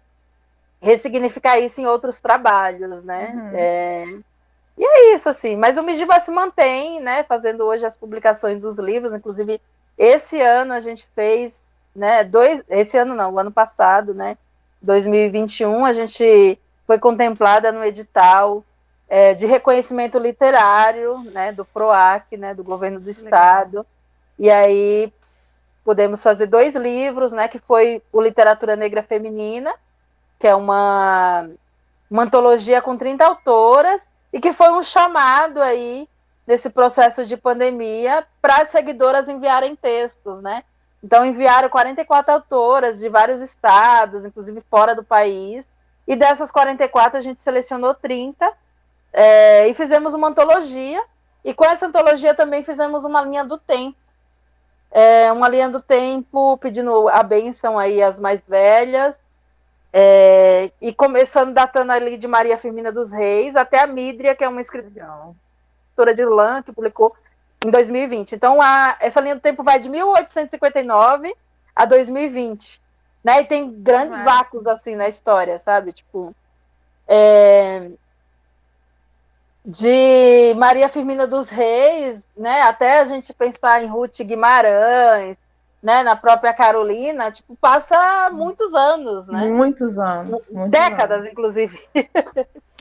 Speaker 2: ressignificar isso em outros trabalhos, né? E é isso, assim. Mas o Mijiba se mantém, né? Fazendo hoje as publicações dos livros. Inclusive, esse ano a gente fez, né? Esse ano não, o ano passado, né? 2021, a gente foi contemplada no edital de reconhecimento literário, né? Do PROAC, né? Do governo do estado. E aí pudemos fazer 2 livros, né? Que foi o Literatura Negra Feminina, que é uma antologia com 30 autoras, e que foi um chamado aí, nesse processo de pandemia, para as seguidoras enviarem textos, né? Então, enviaram 44 autoras de vários estados, inclusive fora do país, e dessas 44 a gente selecionou 30, e fizemos uma antologia, e com essa antologia também fizemos uma linha do tempo, uma linha do tempo pedindo a bênção aí às mais velhas, e começando datando ali de Maria Firmina dos Reis até a Mídria, que é uma escritora de Islã, que publicou em 2020. Então, essa linha do tempo vai de 1859 a 2020. Né? E tem grandes vácuos assim na história, sabe? Tipo, de Maria Firmina dos Reis, né? Até a gente pensar em Ruth Guimarães, né, na própria Carolina, tipo, passa muitos anos, né?
Speaker 1: Muitos anos.
Speaker 2: Décadas, inclusive.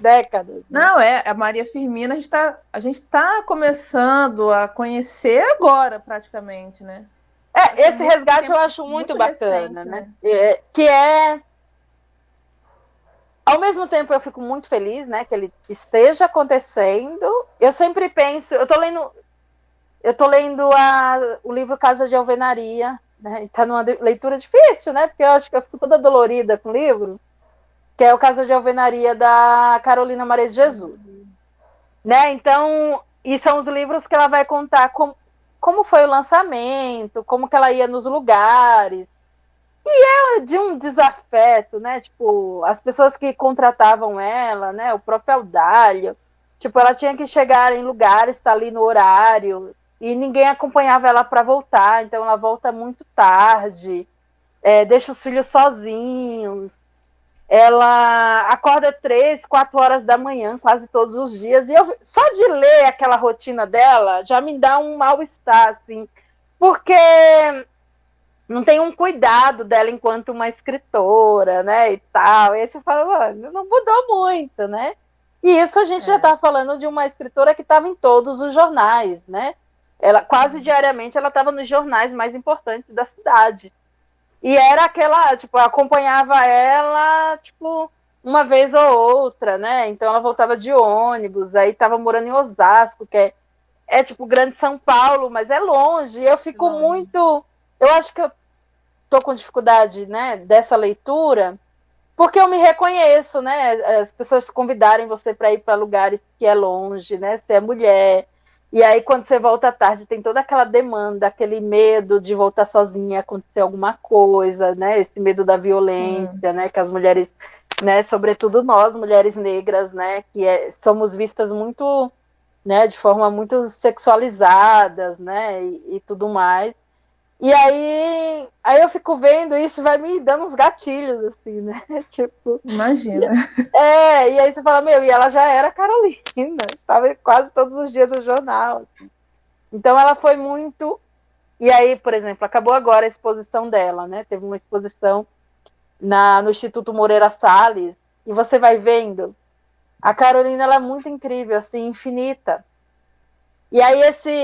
Speaker 2: Décadas.
Speaker 1: Não, a Maria Firmina, a gente tá começando a conhecer agora, praticamente, né?
Speaker 2: Esse resgate eu acho muito bacana, recente, né? Que ao mesmo tempo eu fico muito feliz, né, que ele esteja acontecendo. Eu sempre penso, eu tô lendo o livro Casa de Alvenaria, né? Tá numa leitura difícil, né? Porque eu acho que eu fico toda dolorida com o livro, que é o Casa de Alvenaria da Carolina Maria de Jesus, né? Então, e são os livros que ela vai contar como foi o lançamento, como que ela ia nos lugares. E é de um desafeto, né? Tipo, as pessoas que contratavam ela, né? O próprio Audálio, tipo, ela tinha que chegar em lugares, estar ali no horário, e ninguém acompanhava ela para voltar, então ela volta muito tarde, deixa os filhos sozinhos, ela acorda 3, 4 horas da manhã quase todos os dias, e só de ler aquela rotina dela já me dá um mal-estar, assim, porque não tem um cuidado dela enquanto uma escritora, né, e tal. E aí você fala, mano, não mudou muito, né? E isso a gente já está falando de uma escritora que estava em todos os jornais, né? Ela quase diariamente ela estava nos jornais mais importantes da cidade. E era aquela, tipo, acompanhava ela, tipo, uma vez ou outra, né? Então ela voltava de ônibus, aí estava morando em Osasco, que é tipo Grande São Paulo, mas é longe. Eu fico muito. Eu acho que eu tô com dificuldade, né, dessa leitura, porque eu me reconheço, né? As pessoas convidarem você para ir para lugares que é longe, né? Você é mulher. E aí, quando você volta à tarde, tem toda aquela demanda, aquele medo de voltar sozinha, acontecer alguma coisa, né? Esse medo da violência, né? Que as mulheres, né? Sobretudo nós, mulheres negras, né? Que somos vistas muito, né? De forma muito sexualizadas, né? E tudo mais. E aí eu fico vendo isso, vai me dando uns gatilhos, assim, né? Tipo.
Speaker 1: Imagina.
Speaker 2: E aí você fala, meu, e ela já era Carolina, estava quase todos os dias no jornal. Assim. Então ela foi muito. E aí, por exemplo, acabou agora a exposição dela, né? Teve uma exposição no Instituto Moreira Salles, e você vai vendo. A Carolina ela é muito incrível, assim, infinita. E aí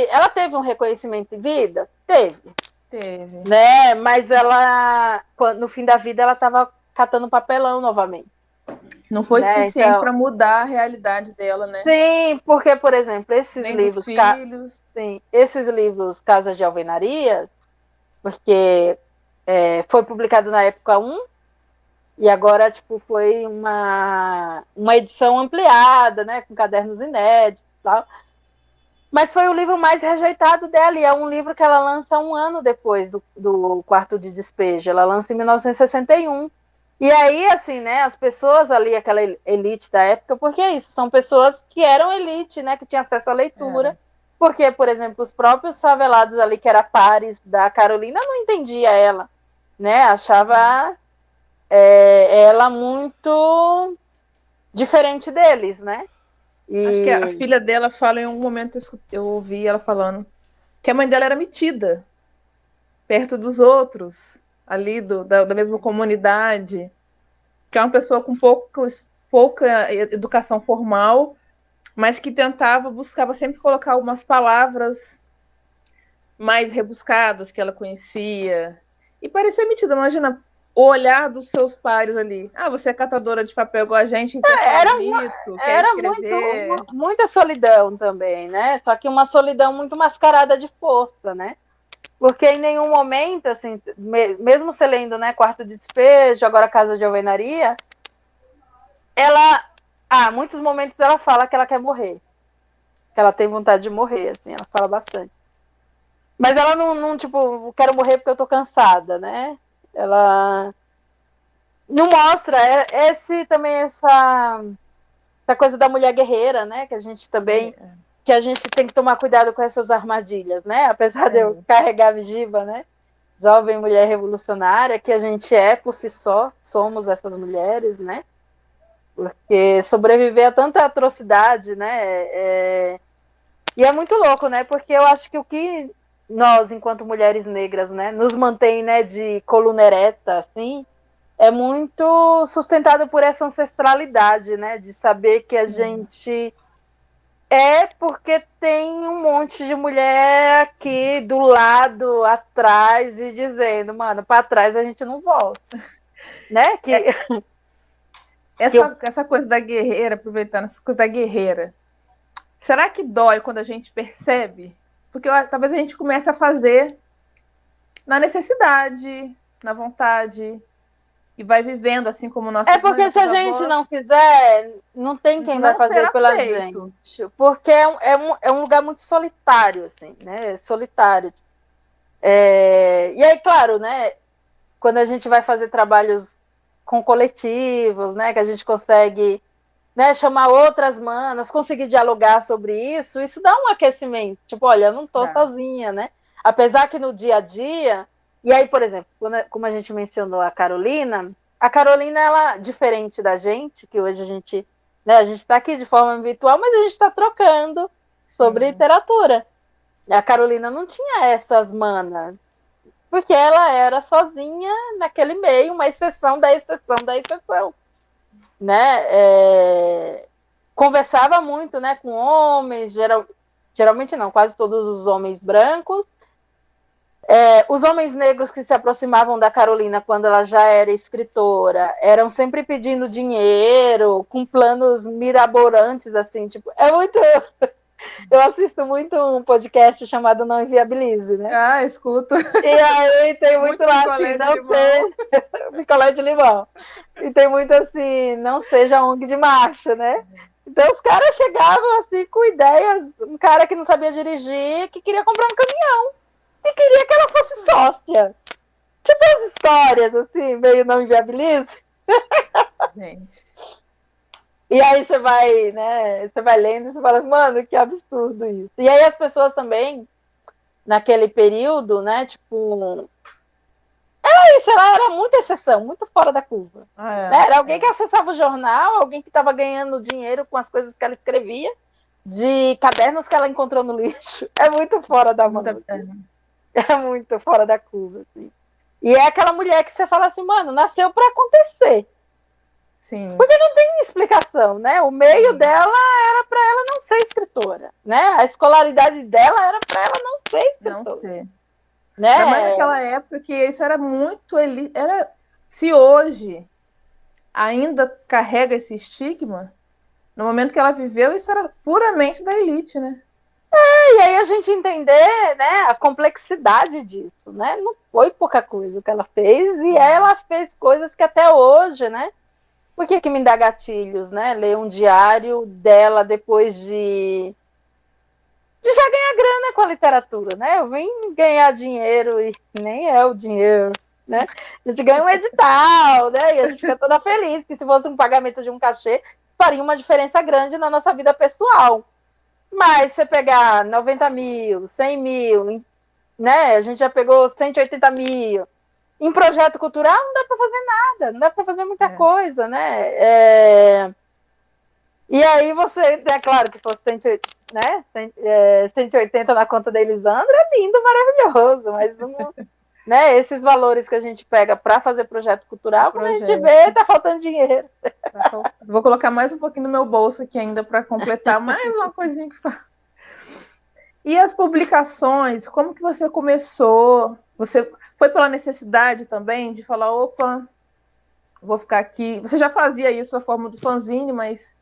Speaker 2: ela teve um reconhecimento em vida? Teve.
Speaker 1: Teve.
Speaker 2: Né? Mas ela, no fim da vida, ela estava catando papelão novamente.
Speaker 1: Não foi
Speaker 2: Né?
Speaker 1: suficiente
Speaker 2: Então,
Speaker 1: para mudar a realidade dela, né?
Speaker 2: sim, porque, por exemplo,
Speaker 1: Nem dos filhos.
Speaker 2: sim, esses livros Casas de Alvenaria, porque foi publicado na época 1, e agora tipo, foi uma edição ampliada, né, com cadernos inéditos e tal. Mas foi o livro mais rejeitado dela, e é um livro que ela lança um ano depois do Quarto de Despejo. Ela lança em 1961. E aí, assim, né, as pessoas ali, aquela elite da época, porque é isso, são pessoas que eram elite, né, que tinham acesso à leitura. Porque, por exemplo, os próprios favelados ali, que era pares da Carolina, não entendia ela, né, achava ela muito diferente deles, né.
Speaker 1: Acho que a filha dela fala em um momento, eu ouvi ela falando que a mãe dela era metida perto dos outros, ali da mesma comunidade, que é uma pessoa com pouca educação formal, mas que buscava sempre colocar algumas palavras mais rebuscadas que ela conhecia. E parecia metida, imagina o olhar dos seus pares ali. Ah, você é catadora de papel igual a gente, quer falar bonito, quer
Speaker 2: Era
Speaker 1: escrever.
Speaker 2: muita solidão também, né? Só que uma solidão muito mascarada de força, né? Porque em nenhum momento, assim, mesmo você lendo, né, Quarto de Despejo, agora Casa de Alvenaria, muitos momentos ela fala que ela quer morrer, que ela tem vontade de morrer, assim, ela fala bastante. Mas ela não tipo, quero morrer porque eu tô cansada, né? Ela não mostra essa coisa da mulher guerreira, né? Que a gente também que a gente tem que tomar cuidado com essas armadilhas, né? Apesar de eu carregar a vigiva, né? Jovem mulher revolucionária, que a gente é por si só, somos essas mulheres, né? Porque sobreviver a tanta atrocidade, né? E é muito louco, né? Porque eu acho que o que nós, enquanto mulheres negras, né, nos mantém, né, de coluna ereta, assim, é muito sustentado por essa ancestralidade, né? De saber que a gente porque tem um monte de mulher aqui do lado, atrás, e dizendo, mano, para trás a gente não volta. Né?
Speaker 1: Essa coisa da guerreira, aproveitando essa coisa da guerreira, será que dói quando a gente percebe? Porque talvez a gente comece a fazer na necessidade, na vontade, e vai vivendo assim como nossas mães,
Speaker 2: porque se a gente não fizer, não tem quem vai fazer pela feito. Gente. Porque é um lugar muito solitário, assim, né? Solitário. E aí, claro, né? Quando a gente vai fazer trabalhos com coletivos, né? Que a gente consegue, né, chamar outras manas, conseguir dialogar sobre isso dá um aquecimento. Tipo, olha, eu não tô sozinha, né? Apesar que no dia a dia... E aí, por exemplo, como a gente mencionou a Carolina, ela, diferente da gente, que hoje a gente está aqui de forma virtual, mas a gente está trocando sobre literatura. A Carolina não tinha essas manas, porque ela era sozinha naquele meio, uma exceção da exceção da exceção, né? Conversava muito, né, com homens, geralmente não, quase todos os homens brancos. Os homens negros que se aproximavam da Carolina quando ela já era escritora eram sempre pedindo dinheiro, com planos mirabolantes, assim, tipo, é muito. Eu assisto muito um podcast chamado Não Inviabilize, né?
Speaker 1: Ah, escuto.
Speaker 2: E aí tem muito lá assim,
Speaker 1: picolé de
Speaker 2: não
Speaker 1: limão.
Speaker 2: sei, picolé de limão. E tem muito assim, não seja ONG de macho, né? Então os caras chegavam assim com ideias, um cara que não sabia dirigir, que queria comprar um caminhão e queria que ela fosse sócia. Tipo as histórias assim, meio Não Inviabilize.
Speaker 1: Gente.
Speaker 2: E aí você vai, né? Você vai lendo e você fala, mano, que absurdo isso. E aí as pessoas também, naquele período, né? Tipo, isso, ela era muita exceção, muito fora da curva. Né? Era alguém que acessava o jornal, alguém que estava ganhando dinheiro com as coisas que ela escrevia, de cadernos que ela encontrou no lixo. É muito fora da mão. Assim. É muito fora da curva. Assim. E é aquela mulher que você fala assim, mano, nasceu para acontecer.
Speaker 1: Sim.
Speaker 2: Porque não tem explicação, né? O meio dela era para ela não ser escritora, né? A escolaridade dela era para ela não ser escritora.
Speaker 1: Não ser.
Speaker 2: Né?
Speaker 1: Ainda mais naquela época que isso era muito se hoje ainda carrega esse estigma, no momento que ela viveu, isso era puramente da elite, né?
Speaker 2: E aí a gente entender, né, a complexidade disso, né? Não foi pouca coisa que ela fez e ela fez coisas que até hoje, né? Por que me dá gatilhos, né? Ler um diário dela depois de já ganhar grana com a literatura, né? Eu vim ganhar dinheiro e nem é o dinheiro, né? A gente ganha um edital, né? E a gente fica toda feliz que se fosse um pagamento de um cachê, faria uma diferença grande na nossa vida pessoal. Mas você pegar 90 mil, 100 mil, né? A gente já pegou 180 mil. Em projeto cultural não dá para fazer nada, não dá para fazer muita coisa, né? E aí você, é claro que fosse 180, né? 180 na conta da Elisandra é lindo, maravilhoso, mas né, esses valores que a gente pega para fazer projeto cultural, quando a gente vê, tá faltando dinheiro.
Speaker 1: Vou colocar mais um pouquinho no meu bolso aqui ainda para completar mais uma coisinha que fala. E as publicações, como que você começou? Você foi pela necessidade também de falar, opa, vou ficar aqui. Você já fazia isso a forma do fanzine, mas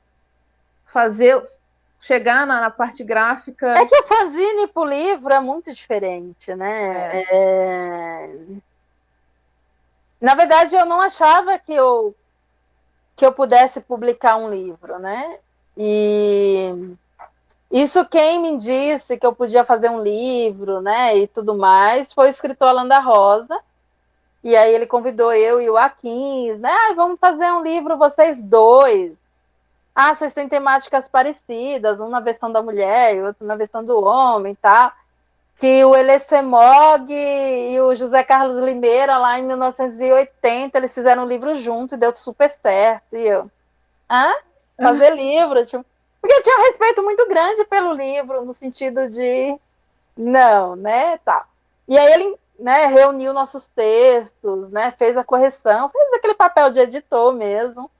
Speaker 1: chegar na parte gráfica.
Speaker 2: É que o fanzine pro livro é muito diferente, né? Na verdade, eu não achava que eu pudesse publicar um livro, né? E isso quem me disse que eu podia fazer um livro, né? E tudo mais, foi o escritor Alan da Rosa. E aí ele convidou eu e o Aquins, né? Vamos fazer um livro vocês dois. Vocês têm temáticas parecidas, um na versão da mulher e outro na versão do homem, tá? Que o Elê Semog e o José Carlos Limeira, lá em 1980, eles fizeram um livro junto e deu super certo. E eu, fazer livro? Tipo, porque eu tinha um respeito muito grande pelo livro, no sentido de, não, né, tá. E aí ele, né, reuniu nossos textos, né, fez a correção, fez aquele papel de editor mesmo.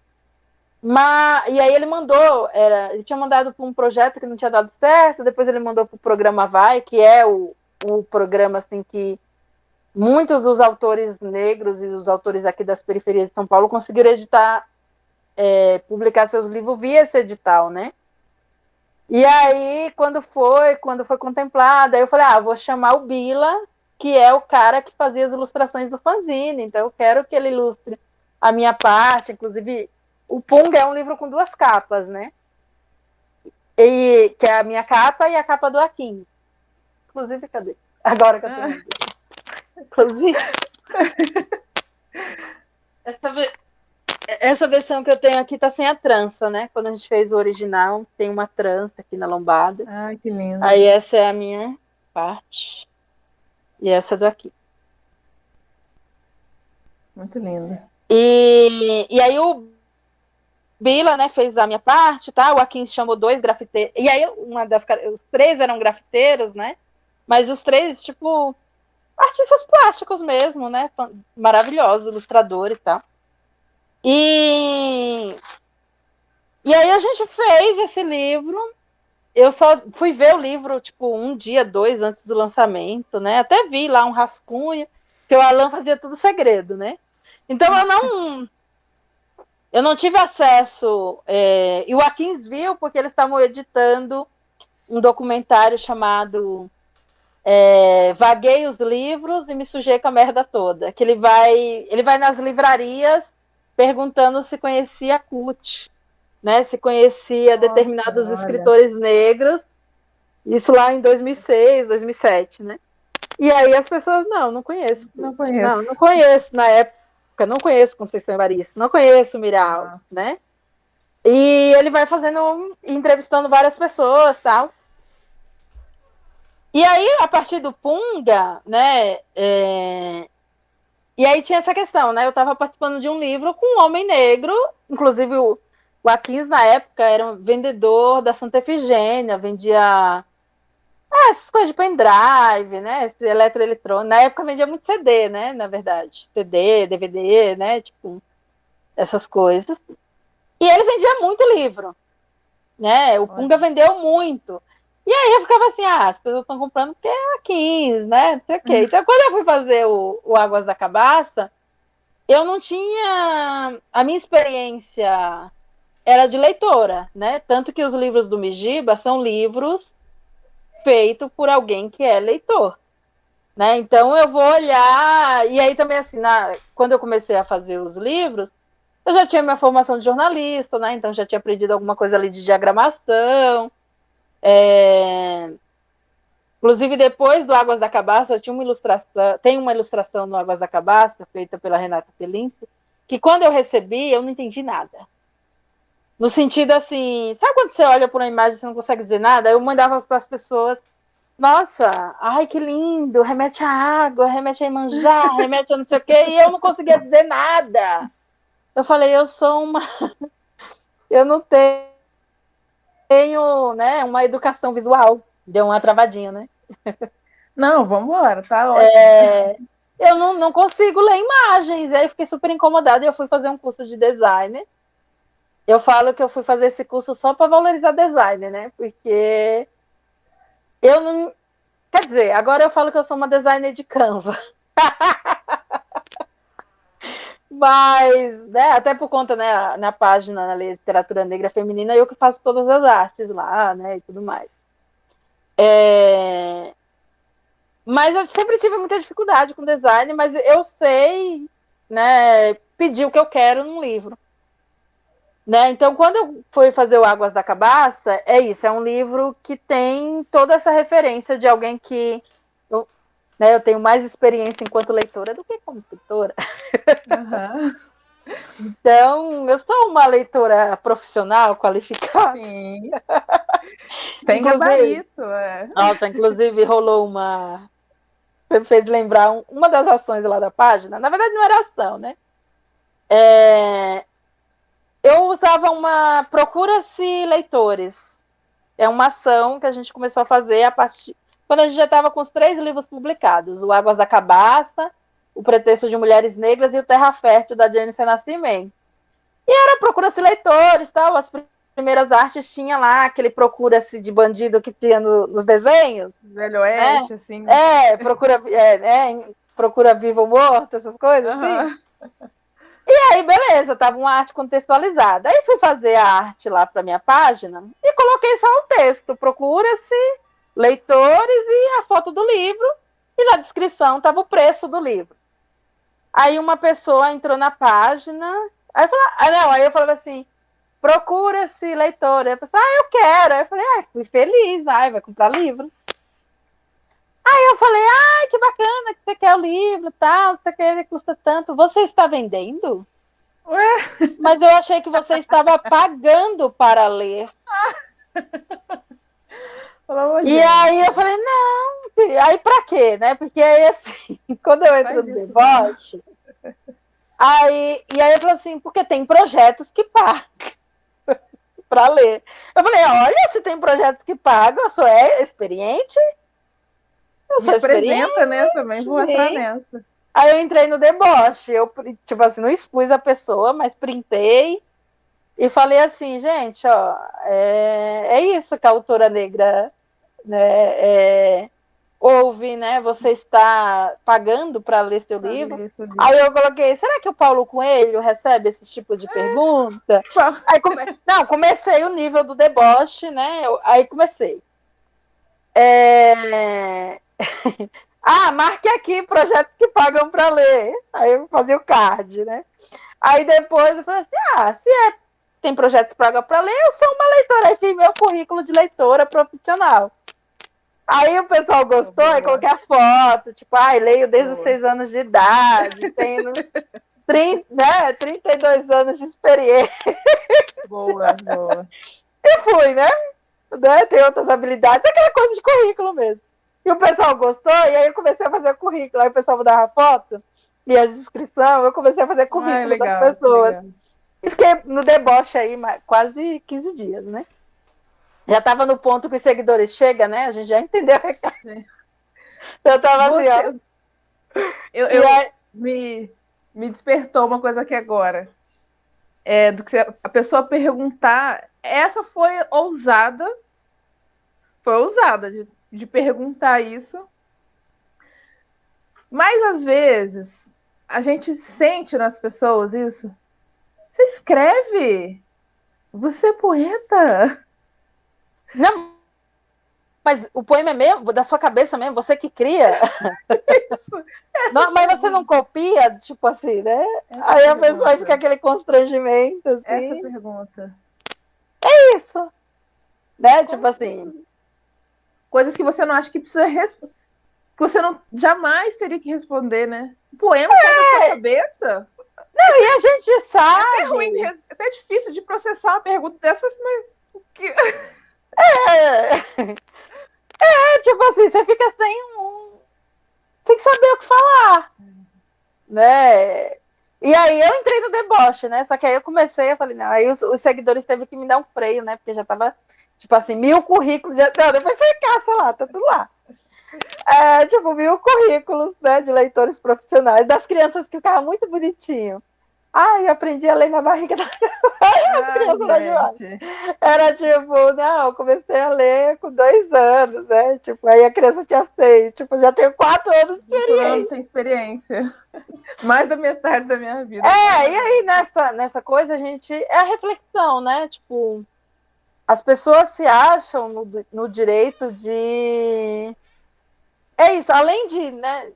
Speaker 2: E aí ele mandou, ele tinha mandado para um projeto que não tinha dado certo, depois ele mandou para o programa Vai, que é o programa assim que muitos dos autores negros e os autores aqui das periferias de São Paulo conseguiram editar, publicar seus livros via esse edital, né? E aí, quando foi contemplada, eu falei, vou chamar o Bila, que é o cara que fazia as ilustrações do fanzine, então eu quero que ele ilustre a minha parte, inclusive o Punga é um livro com 2 capas, né? Que é a minha capa e a capa do Aquim. Inclusive, cadê? Agora que eu tenho. Inclusive, essa versão que eu tenho aqui tá sem a trança, né? Quando a gente fez o original, tem uma trança aqui na lombada.
Speaker 1: Ai, que lindo.
Speaker 2: Aí essa é a minha parte. E essa do Aquim.
Speaker 1: Muito linda.
Speaker 2: E aí o Bila, né, fez a minha parte, tá? O Aquim chamou 2 grafiteiros. E aí os 3 eram grafiteiros, né? Mas os 3, tipo, artistas plásticos mesmo, né? Maravilhosos, ilustradores e tal. E aí a gente fez esse livro. Eu só fui ver o livro, tipo, um dia, 2 antes do lançamento, né? Até vi lá um rascunho, que o Alan fazia tudo segredo, né? Então eu não tive acesso. E o Akins viu porque eles estavam editando um documentário chamado Vaguei os Livros e Me Sujei com a Merda Toda. Que ele vai nas livrarias perguntando se conhecia a CUT, né? Se conhecia determinados escritores negros. Isso lá em 2006, 2007, né? E aí as pessoas, não conheço.
Speaker 1: Não conheço.
Speaker 2: Não conheço. Na época, não conheço Conceição Evaristo, não conheço Miral, né? E ele vai entrevistando várias pessoas, tal. E aí, a partir do Punga, né? E aí tinha essa questão, né? Eu estava participando de um livro com um homem negro, inclusive o Akins, na época, era um vendedor da Santa Efigênia, vendia essas coisas de pendrive, né? Esse eletroeletrônico. Na época vendia muito CD, né? Na verdade. CD, DVD, né? Tipo, essas coisas. E ele vendia muito livro, né? O Punga vendeu muito. E aí eu ficava assim, as pessoas estão comprando porque é a 15, né? Não sei o quê. Então, quando eu fui fazer o Águas da Cabaça, eu não tinha... A minha experiência era de leitora, né? Tanto que os livros do Migiba são livros feitos por alguém que é leitor, né? Então eu vou olhar... E aí também, assim, quando eu comecei a fazer os livros, eu já tinha minha formação de jornalista, né? Então já tinha aprendido alguma coisa ali de diagramação. Inclusive, depois do Águas da Cabaça, tem uma ilustração no Águas da Cabaça, feita pela Renata Pelinto, que quando eu recebi, eu não entendi nada. No sentido assim, sabe quando você olha por uma imagem e você não consegue dizer nada? Eu mandava para as pessoas, nossa, ai que lindo, remete à água, remete a Iemanjá, remete a não sei o quê, e eu não conseguia dizer nada. Eu falei, eu não tenho, né, uma educação visual. Deu uma travadinha, né?
Speaker 1: Não, vamos embora, tá ótimo.
Speaker 2: Eu não consigo ler imagens, e aí fiquei super incomodada e eu fui fazer um curso de design. Eu falo que eu fui fazer esse curso só para valorizar design, né? Porque eu não... Quer dizer, agora eu falo que eu sou uma designer de Canva. Mas, né, até por conta, né, na página na Literatura Negra Feminina, eu que faço todas as artes lá, né, e tudo mais. Mas eu sempre tive muita dificuldade com design, mas eu sei, né, pedir o que eu quero num livro. Né? Então, quando eu fui fazer o Águas da Cabaça, é isso, é um livro que tem toda essa referência de alguém que eu tenho mais experiência enquanto leitora do que como escritora.
Speaker 1: Uhum.
Speaker 2: Então, eu sou uma leitora profissional, qualificada.
Speaker 1: Sim. Tem gabarito,
Speaker 2: Nossa, inclusive rolou uma... Você fez lembrar uma das ações lá da página. Na verdade, não era ação, né? Eu usava uma Procura-se Leitores. É uma ação que a gente começou a fazer quando a gente já estava com os 3 livros publicados. O Águas da Cabaça, O Pretexto de Mulheres Negras e o Terra Fértil, da Jennifer Nascimento. E era Procura-se Leitores, tal. As primeiras artes tinha lá aquele Procura-se de bandido que tinha nos desenhos.
Speaker 1: Velho Oeste, assim.
Speaker 2: Procura vivo ou morto, essas coisas, assim. E aí, beleza, tava uma arte contextualizada. Aí fui fazer a arte lá para minha página e coloquei só o texto. Procura-se leitores e a foto do livro. E na descrição tava o preço do livro. Aí uma pessoa entrou na página. Aí eu falava assim, procura-se leitor. Aí a pessoa, eu quero. Aí eu falei, fui feliz. Vai comprar livro. Aí eu falei, que bacana que você quer o livro, tal, não sei o que, ele custa tanto. Você está vendendo?
Speaker 1: Ué?
Speaker 2: Mas eu achei que você estava pagando para ler. E aí eu falei, não, aí pra quê, né? Porque aí assim, quando eu entro no deboche, e aí eu falei assim, porque tem projetos que pagam para ler. Eu falei, olha, se tem projetos que pagam, eu sou experiente. Eu
Speaker 1: Me
Speaker 2: sou
Speaker 1: apresenta, né?
Speaker 2: experiente,
Speaker 1: Também vou entrar
Speaker 2: sim.
Speaker 1: nessa.
Speaker 2: Aí eu entrei no deboche, eu, tipo assim, não expus a pessoa, mas printei e falei assim, gente, ó, é isso que a autora negra, né, ouve, né, você está pagando para ler seu livro.
Speaker 1: Falei isso ali.
Speaker 2: Aí eu coloquei, será que o Paulo Coelho recebe esse tipo de pergunta? Aí não, comecei o nível do deboche, né, aí comecei. Marque aqui projetos que pagam para ler. Aí eu fazia o card, né? Aí depois eu falei assim, se tem projetos pagos para ler, eu sou uma leitora. Aí fiz meu currículo de leitora profissional. Aí o pessoal gostou, aí coloquei a foto, tipo, leio desde os 6 anos de idade, tenho 32 anos de experiência.
Speaker 1: Boa, boa.
Speaker 2: E fui, né? Tem outras habilidades, aquela coisa de currículo mesmo. E o pessoal gostou, e aí eu comecei a fazer currículo. Aí o pessoal mudava foto e as inscrições, eu comecei a fazer currículo das pessoas.
Speaker 1: Legal.
Speaker 2: E fiquei no deboche aí quase 15 dias, né? Já estava no ponto que os seguidores chegam, né? A gente já entendeu o recado. Eu tava assim, ó.
Speaker 1: Me despertou uma coisa aqui agora. Do que a pessoa perguntar. Essa foi ousada. Foi ousada de perguntar isso. Mas às vezes a gente sente nas pessoas isso. Você escreve? Você é poeta?
Speaker 2: Não, mas o poema é mesmo, da sua cabeça mesmo, você que cria. Não, mas você não copia, tipo assim, né? Aí a pessoa fica aquele constrangimento. Assim.
Speaker 1: Essa pergunta.
Speaker 2: É isso. Né? Tipo assim.
Speaker 1: Coisas que você não acha que precisa responder. Que você não jamais teria que responder, né? O poema sai da sua cabeça.
Speaker 2: Não, e a gente sabe.
Speaker 1: É até ruim, é até difícil de processar uma pergunta dessa, mas o que.
Speaker 2: Tipo assim, você fica sem saber o que falar. Né? E aí eu entrei no deboche, né? Só que aí eu comecei, eu falei, não, aí os seguidores teve que me dar um freio, né? Porque já tava, tipo assim, 1000 currículos. Não, depois você caça lá, tá tudo lá. 1000 currículos, né, de leitores profissionais, das crianças que ficavam muito bonitinho. Eu aprendi a ler na barriga da as crianças era tipo, não, eu comecei a ler com 2 anos, né? Tipo, aí a criança tinha 6, tipo, já tenho 4 anos de experiência.
Speaker 1: 4 anos sem experiência. Mais da metade da minha vida.
Speaker 2: E aí nessa coisa a gente. É a reflexão, né? Tipo, as pessoas se acham no direito de. É isso, além de, né?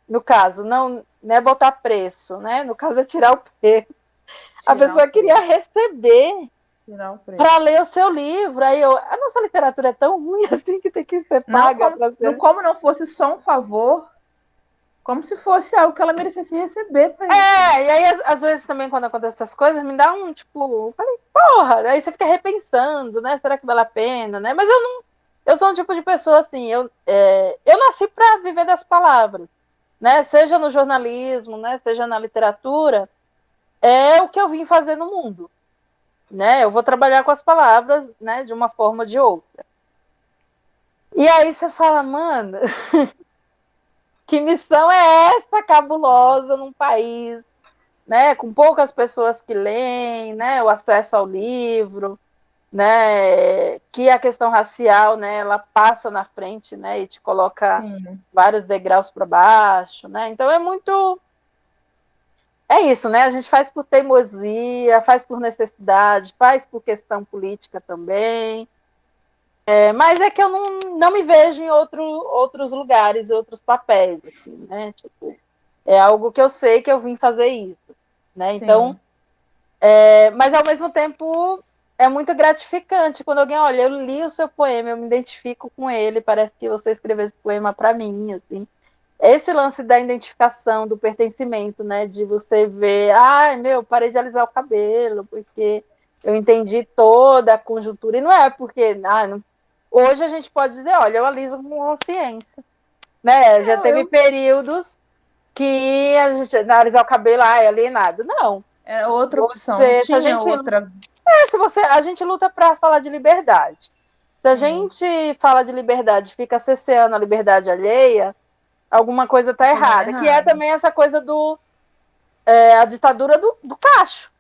Speaker 2: No caso, não é botar preço, né? No caso é tirar o preço. A pessoa queria receber para ler o seu livro. Aí a nossa literatura é tão ruim assim que tem que ser paga.
Speaker 1: Como não fosse só um favor, como se fosse algo que ela merecesse receber para isso.
Speaker 2: E aí às vezes também quando acontece essas coisas, me dá um tipo, falei, porra, aí você fica repensando, né? Será que vale a pena, né? Mas eu sou um tipo de pessoa assim, eu nasci para viver das palavras, né? Seja no jornalismo, né? Seja na literatura, é o que eu vim fazer no mundo, né? Eu vou trabalhar com as palavras, né? De uma forma ou de outra. E aí você fala, mano, que missão é essa cabulosa num país, né? Com poucas pessoas que leem, né? O acesso ao livro, né? Que a questão racial, né? Ela passa na frente, né? E te coloca vários degraus para baixo, né? Então é muito. É isso, né? A gente faz por teimosia, faz por necessidade, faz por questão política também. Mas é que eu não me vejo em outros lugares, outros papéis, assim, né? Tipo, é algo que eu sei que eu vim fazer isso, né? Então, mas ao mesmo tempo é muito gratificante quando alguém, olha, eu li o seu poema, eu me identifico com ele, parece que você escreveu esse poema para mim, assim. Esse lance da identificação, do pertencimento, né? De você ver, parei de alisar o cabelo, porque eu entendi toda a conjuntura. E não é porque, hoje a gente pode dizer, olha, eu aliso com consciência. Né? Já teve períodos que a gente alisar o cabelo, é alienado. Não.
Speaker 1: É outra opção.
Speaker 2: A gente luta para falar de liberdade. Se a gente fala de liberdade, fica cesseando a liberdade alheia, alguma coisa está errada. Que é também essa coisa a ditadura do cacho.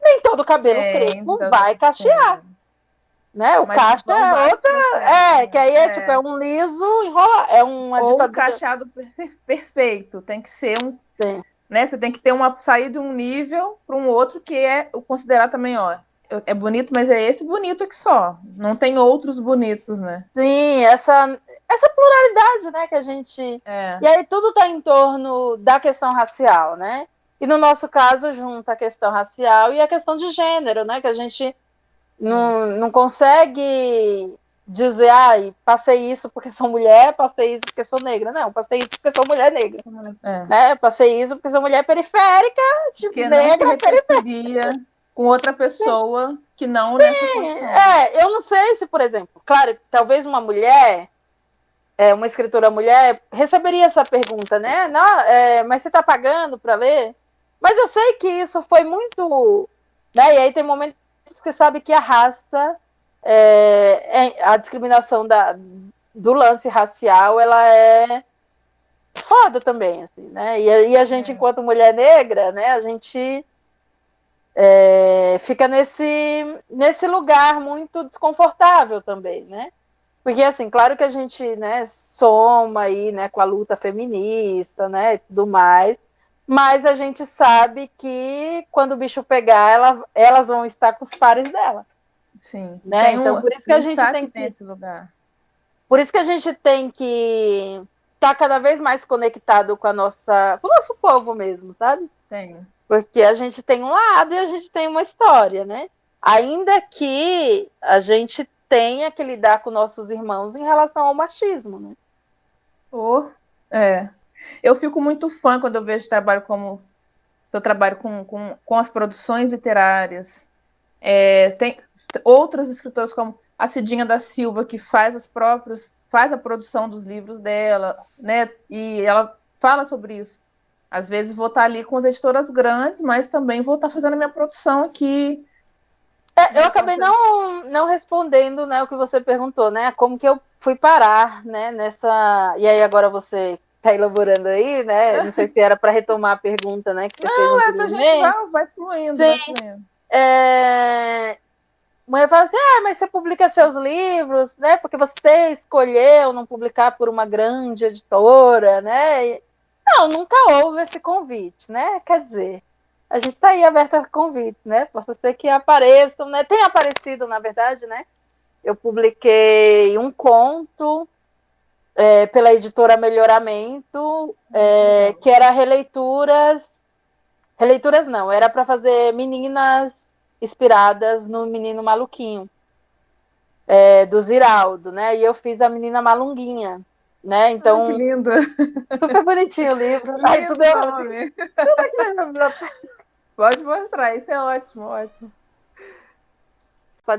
Speaker 2: Nem todo cabelo crespo vai cachear. Né? O cacho é outra. Que aí tipo, é um liso enrola. É uma
Speaker 1: Ou
Speaker 2: ditadura.
Speaker 1: um cacheado perfeito. Tem que ser um. Sim. Né? Você tem que ter sair de um nível para um outro que é considerar também, ó. É bonito, mas é esse bonito aqui só. Não tem outros bonitos, né?
Speaker 2: Sim, essa pluralidade, né, que a gente... E aí tudo está em torno da questão racial, né? E no nosso caso, junta a questão racial e a questão de gênero, né? Que a gente não consegue dizer, passei isso porque sou mulher, passei isso porque sou negra. Não, passei isso porque sou mulher negra. Né? Passei isso porque sou mulher periférica, tipo,
Speaker 1: que
Speaker 2: negra,
Speaker 1: não se repetiria com outra pessoa que não nessa posição.
Speaker 2: Eu não sei se, por exemplo, claro, talvez uma mulher, uma escritora mulher, receberia essa pergunta, né? Não, mas você está pagando para ler? Mas eu sei que isso foi muito... Né? E aí tem momentos que sabe que a raça, a discriminação do lance racial, ela é foda também, assim, né? E a gente, enquanto mulher negra, né, a gente fica nesse lugar muito desconfortável também, né? Porque, assim, claro que a gente, né, soma aí, né, com a luta feminista, né, e tudo mais, mas a gente sabe que quando o bicho pegar, elas vão estar com os pares dela.
Speaker 1: Sim.
Speaker 2: Né? Então, por isso que a gente tem que...
Speaker 1: Nesse lugar.
Speaker 2: Por isso que a gente tem que estar cada vez mais conectado com o nosso povo mesmo, sabe?
Speaker 1: Tem.
Speaker 2: Porque a gente tem um lado e a gente tem uma história, né? Ainda que a gente tenha que lidar com nossos irmãos em relação ao machismo, né?
Speaker 1: Eu fico muito fã quando eu vejo trabalho como seu trabalho com as produções literárias. Tem outras escritoras como a Cidinha da Silva, que faz a produção dos livros dela, né? E ela fala sobre isso. Às vezes vou estar ali com as editoras grandes, mas também vou estar fazendo a minha produção aqui.
Speaker 2: Eu acabei não respondendo, né, o que você perguntou, né? Como que eu fui parar, né, nessa... E aí agora você está elaborando aí, né? Não sei se era para retomar a pergunta, né, que você fez anteriormente.
Speaker 1: Não, a gente vai fluindo,
Speaker 2: Sim.
Speaker 1: vai fluindo.
Speaker 2: Mãe fala assim, mas você publica seus livros, né? Porque você escolheu não publicar por uma grande editora, né? Não, nunca houve esse convite, né? Quer dizer, a gente está aí aberto a convite, né? Possa ser que apareçam, né? Tem aparecido, na verdade, né? Eu publiquei um conto pela editora Melhoramento, que era releituras não, era para fazer meninas inspiradas no Menino Maluquinho, do Ziraldo, né? E eu fiz a Menina Malunguinha, né? Então,
Speaker 1: que lindo!
Speaker 2: Super bonitinho o livro.
Speaker 1: Lindo tudo nome. Pode mostrar, isso é ótimo, ótimo.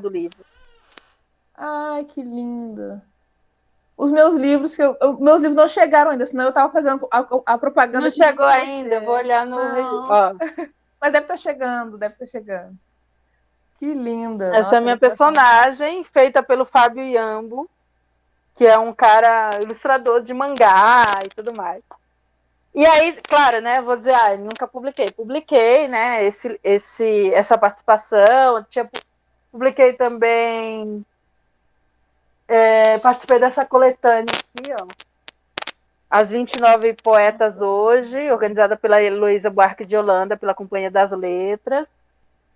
Speaker 2: Do livro.
Speaker 1: Ai, que lindo! Os meus livros, meus livros não chegaram ainda, senão eu estava fazendo a propaganda.
Speaker 2: Não chegou ainda, eu vou olhar no... Ó.
Speaker 1: Mas deve estar chegando, Que linda.
Speaker 2: Essa é a minha personagem, feita pelo Fábio Iambo, que é um cara ilustrador de mangá e tudo mais. E aí, claro, né, vou dizer, nunca publiquei. Publiquei, né, essa participação, publiquei também... participei dessa coletânea aqui, ó. As 29 Poetas Hoje, organizada pela Heloísa Buarque de Holanda, pela Companhia das Letras.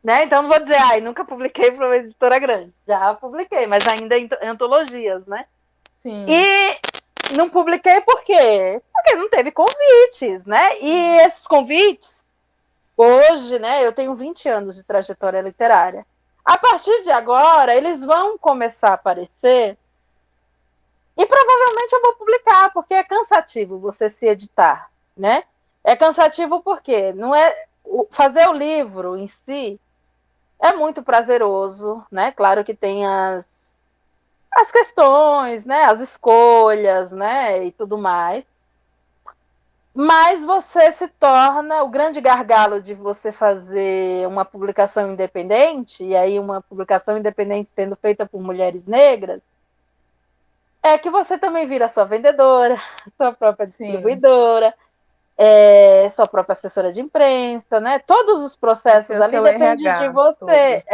Speaker 2: Né? Então não vou dizer, nunca publiquei para uma editora grande. Já publiquei, mas ainda em antologias, né?
Speaker 1: Sim.
Speaker 2: E não publiquei por quê? Porque não teve convites, né? E esses convites, hoje, né, eu tenho 20 anos de trajetória literária. A partir de agora, eles vão começar a aparecer e provavelmente eu vou publicar, porque é cansativo você se editar, né? É cansativo porque não é fazer o livro em si é muito prazeroso, né? Claro que tem as questões, né? As escolhas, né? E tudo mais. Mas você se torna o grande gargalo de você fazer uma publicação independente, e aí uma publicação independente sendo feita por mulheres negras, é que você também vira sua vendedora, sua própria
Speaker 1: Sim.
Speaker 2: distribuidora, sua própria assessora de imprensa, né? Todos os processos ali dependem de você.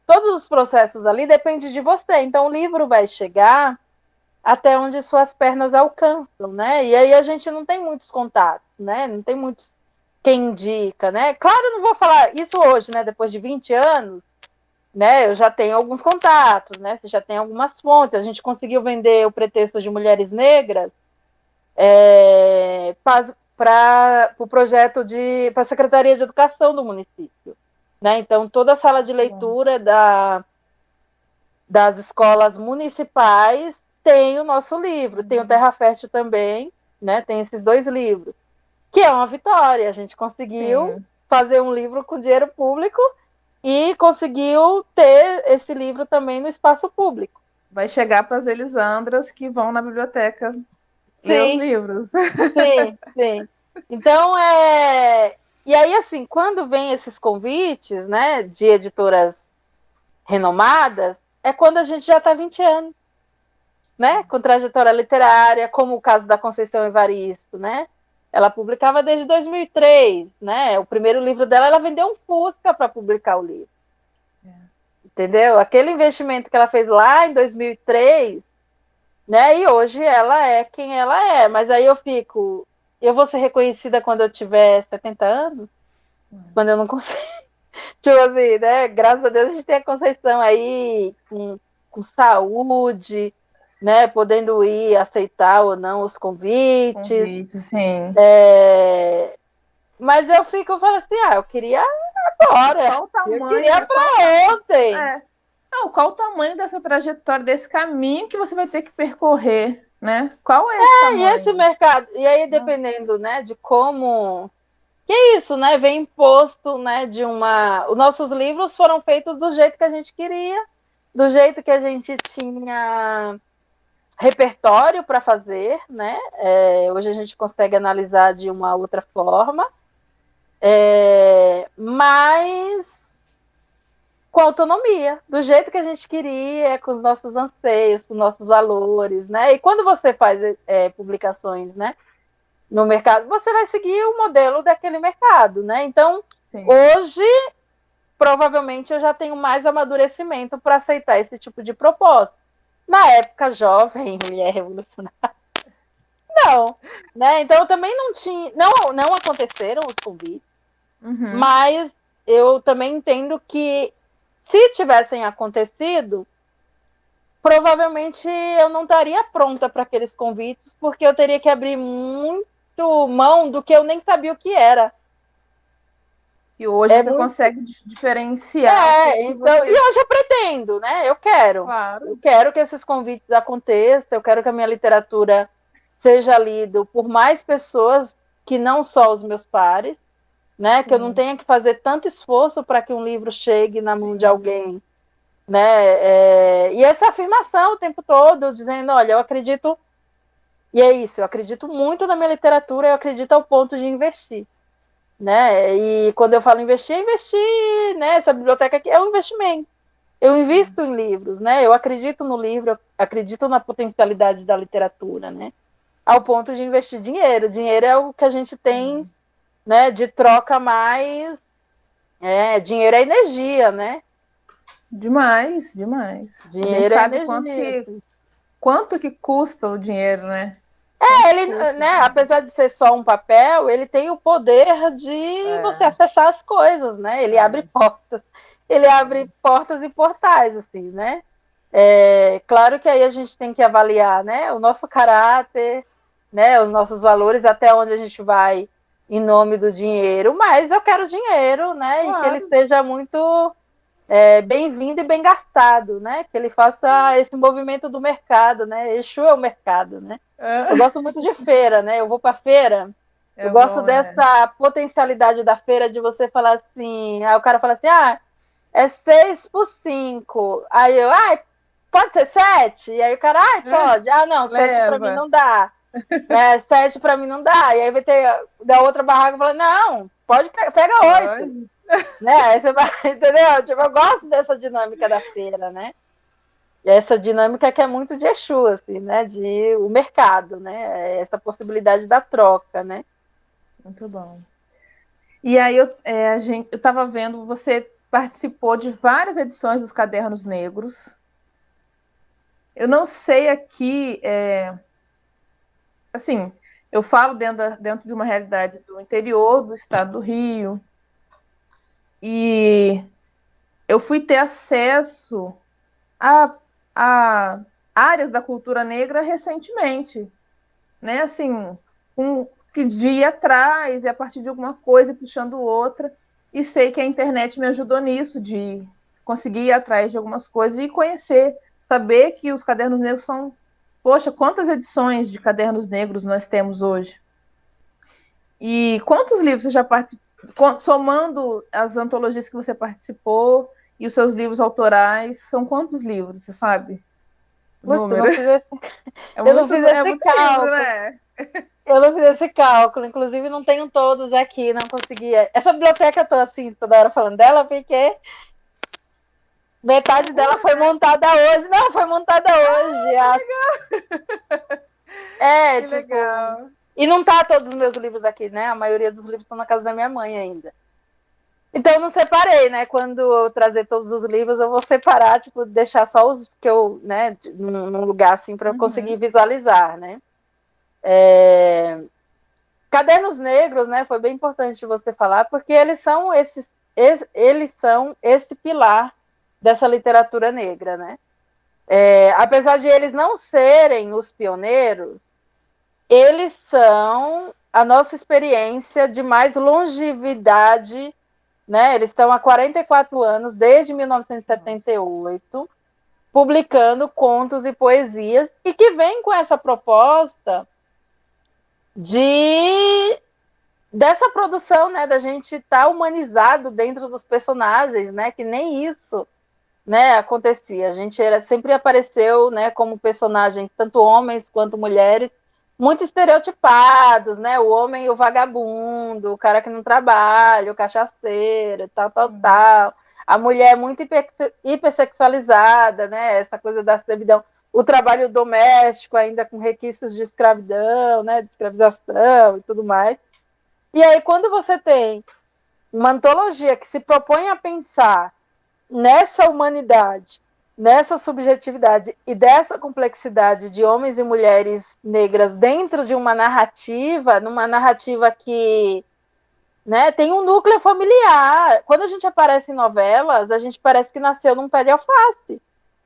Speaker 2: Todos os processos ali dependem de você. Então, o livro vai chegar até onde suas pernas alcançam, né? E aí a gente não tem muitos contatos, né? Não tem muitos quem indica, né? Claro, eu não vou falar isso hoje, né? Depois de 20 anos, né? Eu já tenho alguns contatos, né? Você já tem algumas fontes. A gente conseguiu vender o pretexto de mulheres negras para o projeto para a Secretaria de Educação do município, né? Então, toda a sala de leitura das escolas municipais tem o nosso livro, tem o Terra Fértil também, né? Tem esses 2 livros, que é uma vitória. A gente conseguiu fazer um livro com dinheiro público e conseguiu ter esse livro também no espaço público.
Speaker 1: Vai chegar para as Elisandras que vão na biblioteca ler os livros.
Speaker 2: Sim. Então, e aí, assim, quando vem esses convites, né, de editoras renomadas, é quando a gente já está 20 anos, né, com trajetória literária, como o caso da Conceição Evaristo, né? Ela publicava desde 2003, né? O primeiro livro dela, ela vendeu um Fusca para publicar o livro. Entendeu? Aquele investimento que ela fez lá em 2003, né? E hoje ela é quem ela é. Mas aí eu vou ser reconhecida quando eu tiver 70 anos? Quando eu não consigo. Tipo assim, né? Graças a Deus a gente tem a Conceição aí com saúde, né? Podendo ir aceitar ou não os convites.
Speaker 1: Sim.
Speaker 2: Mas eu falo assim, eu queria agora.
Speaker 1: Qual o tamanho,
Speaker 2: eu queria para ontem.
Speaker 1: Não, qual o tamanho dessa trajetória, desse caminho que você vai ter que percorrer, né? Qual é esse tamanho?
Speaker 2: E esse mercado, e aí dependendo, né, de como... Que é isso, né? Vem imposto, né, de uma... Os nossos livros foram feitos do jeito que a gente queria, do jeito que a gente tinha repertório para fazer, né? Hoje a gente consegue analisar de uma outra forma, mas com autonomia, do jeito que a gente queria, com os nossos anseios, com os nossos valores, né? E quando você faz publicações, né, no mercado, você vai seguir o modelo daquele mercado, né? Então, hoje, provavelmente, eu já tenho mais amadurecimento para aceitar esse tipo de proposta. Na época, jovem, mulher revolucionária, não, né? Então, eu também não tinha... Não aconteceram os convites, mas eu também entendo que se tivessem acontecido, provavelmente eu não estaria pronta para aqueles convites, porque eu teria que abrir muito mão do que eu nem sabia o que era.
Speaker 1: E hoje você consegue diferenciar.
Speaker 2: Então, e hoje eu pretendo, né? Eu quero.
Speaker 1: Claro.
Speaker 2: Eu quero que esses convites aconteçam, eu quero que a minha literatura seja lida por mais pessoas que não só os meus pares, né? Que eu não tenha que fazer tanto esforço para que um livro chegue na mão de alguém, né? E essa afirmação o tempo todo, dizendo, olha, eu acredito, e é isso, eu acredito muito na minha literatura, eu acredito ao ponto de investir, né? E quando eu falo investir, né? Essa biblioteca aqui é um investimento. Eu invisto em livros, né? Eu acredito no livro, eu acredito na potencialidade da literatura, né? Ao ponto de investir dinheiro. Dinheiro é o que a gente tem, né, de troca mais... dinheiro é energia, né?
Speaker 1: Demais.
Speaker 2: Dinheiro é energia.
Speaker 1: Quanto que custa o dinheiro, né?
Speaker 2: Ele, né, apesar de ser só um papel, ele tem o poder de você acessar as coisas, né? Ele abre portas. Ele abre portas e portais, assim, né? Claro que aí a gente tem que avaliar, né, o nosso caráter, né, os nossos valores, até onde a gente vai em nome do dinheiro, mas eu quero dinheiro, né, e que ele esteja muito bem-vindo e bem gastado, né, que ele faça esse movimento do mercado, né, Exu é o mercado, né. Eu gosto muito de feira, né, eu vou para feira, eu gosto dessa potencialidade da feira, de você falar assim, aí o cara fala assim, é 6 por 5, aí eu, pode ser 7? E aí o cara, pode. Não, 7 para mim não dá. 7 para mim não dá. E aí vai ter da outra barraca falando, não, pode pega 8. Né? Aí você vai, entendeu? Tipo, eu gosto dessa dinâmica da feira, né? essa dinâmica que é muito de Exu, assim, né? De o mercado, né? Essa possibilidade da troca, né?
Speaker 1: Muito bom. E aí eu estava vendo, você participou de várias edições dos Cadernos Negros. Eu não sei aqui, assim, eu falo dentro de uma realidade do interior do estado do Rio, e eu fui ter acesso a, a áreas da cultura negra recentemente, né? Assim, de ir atrás e a partir de alguma coisa puxando outra. E sei que a internet me ajudou nisso, de conseguir ir atrás de algumas coisas e conhecer, saber que os Cadernos Negros são. Poxa, quantas edições de Cadernos Negros nós temos hoje? E quantos livros você já participou? Somando as antologias que você participou e os seus livros autorais, são quantos livros, você sabe? O
Speaker 2: Putz,
Speaker 1: número?
Speaker 2: eu não fiz
Speaker 1: É
Speaker 2: esse
Speaker 1: muito livro,
Speaker 2: cálculo.
Speaker 1: né?
Speaker 2: Eu não fiz esse cálculo, inclusive não tenho todos aqui, não conseguia. Essa biblioteca eu tô assim, toda hora falando dela, porque metade dela foi montada hoje. Não, foi montada hoje.
Speaker 1: Que
Speaker 2: Tipo.
Speaker 1: legal.
Speaker 2: E não tá todos os meus livros aqui, né? A maioria dos livros estão na casa da minha mãe ainda. Então eu não separei, né? Quando eu trazer todos os livros, eu vou separar, tipo, deixar só os que eu, né, num lugar assim para eu conseguir visualizar, né? Cadernos Negros, né? Foi bem importante você falar, porque eles são esse pilar dessa literatura negra, né? Apesar de eles não serem os pioneiros, eles são a nossa experiência de mais longevidade, né? Eles estão há 44 anos, desde 1978, publicando contos e poesias, e que vem com essa proposta dessa produção, né, da gente estar humanizado dentro dos personagens, né, que nem isso, né, acontecia. A gente sempre apareceu, né, como personagens, tanto homens quanto mulheres, muito estereotipados, né, o homem o vagabundo, o cara que não trabalha, o cachaceiro, tal. A mulher muito hipersexualizada, né, essa coisa da servidão, o trabalho doméstico ainda com requisitos de escravidão, né, de escravização e tudo mais. E aí, quando você tem uma antologia que se propõe a pensar nessa humanidade, nessa subjetividade e dessa complexidade de homens e mulheres negras dentro de uma narrativa, numa narrativa que, né, tem um núcleo familiar. Quando a gente aparece em novelas, a gente parece que nasceu num pé de alface,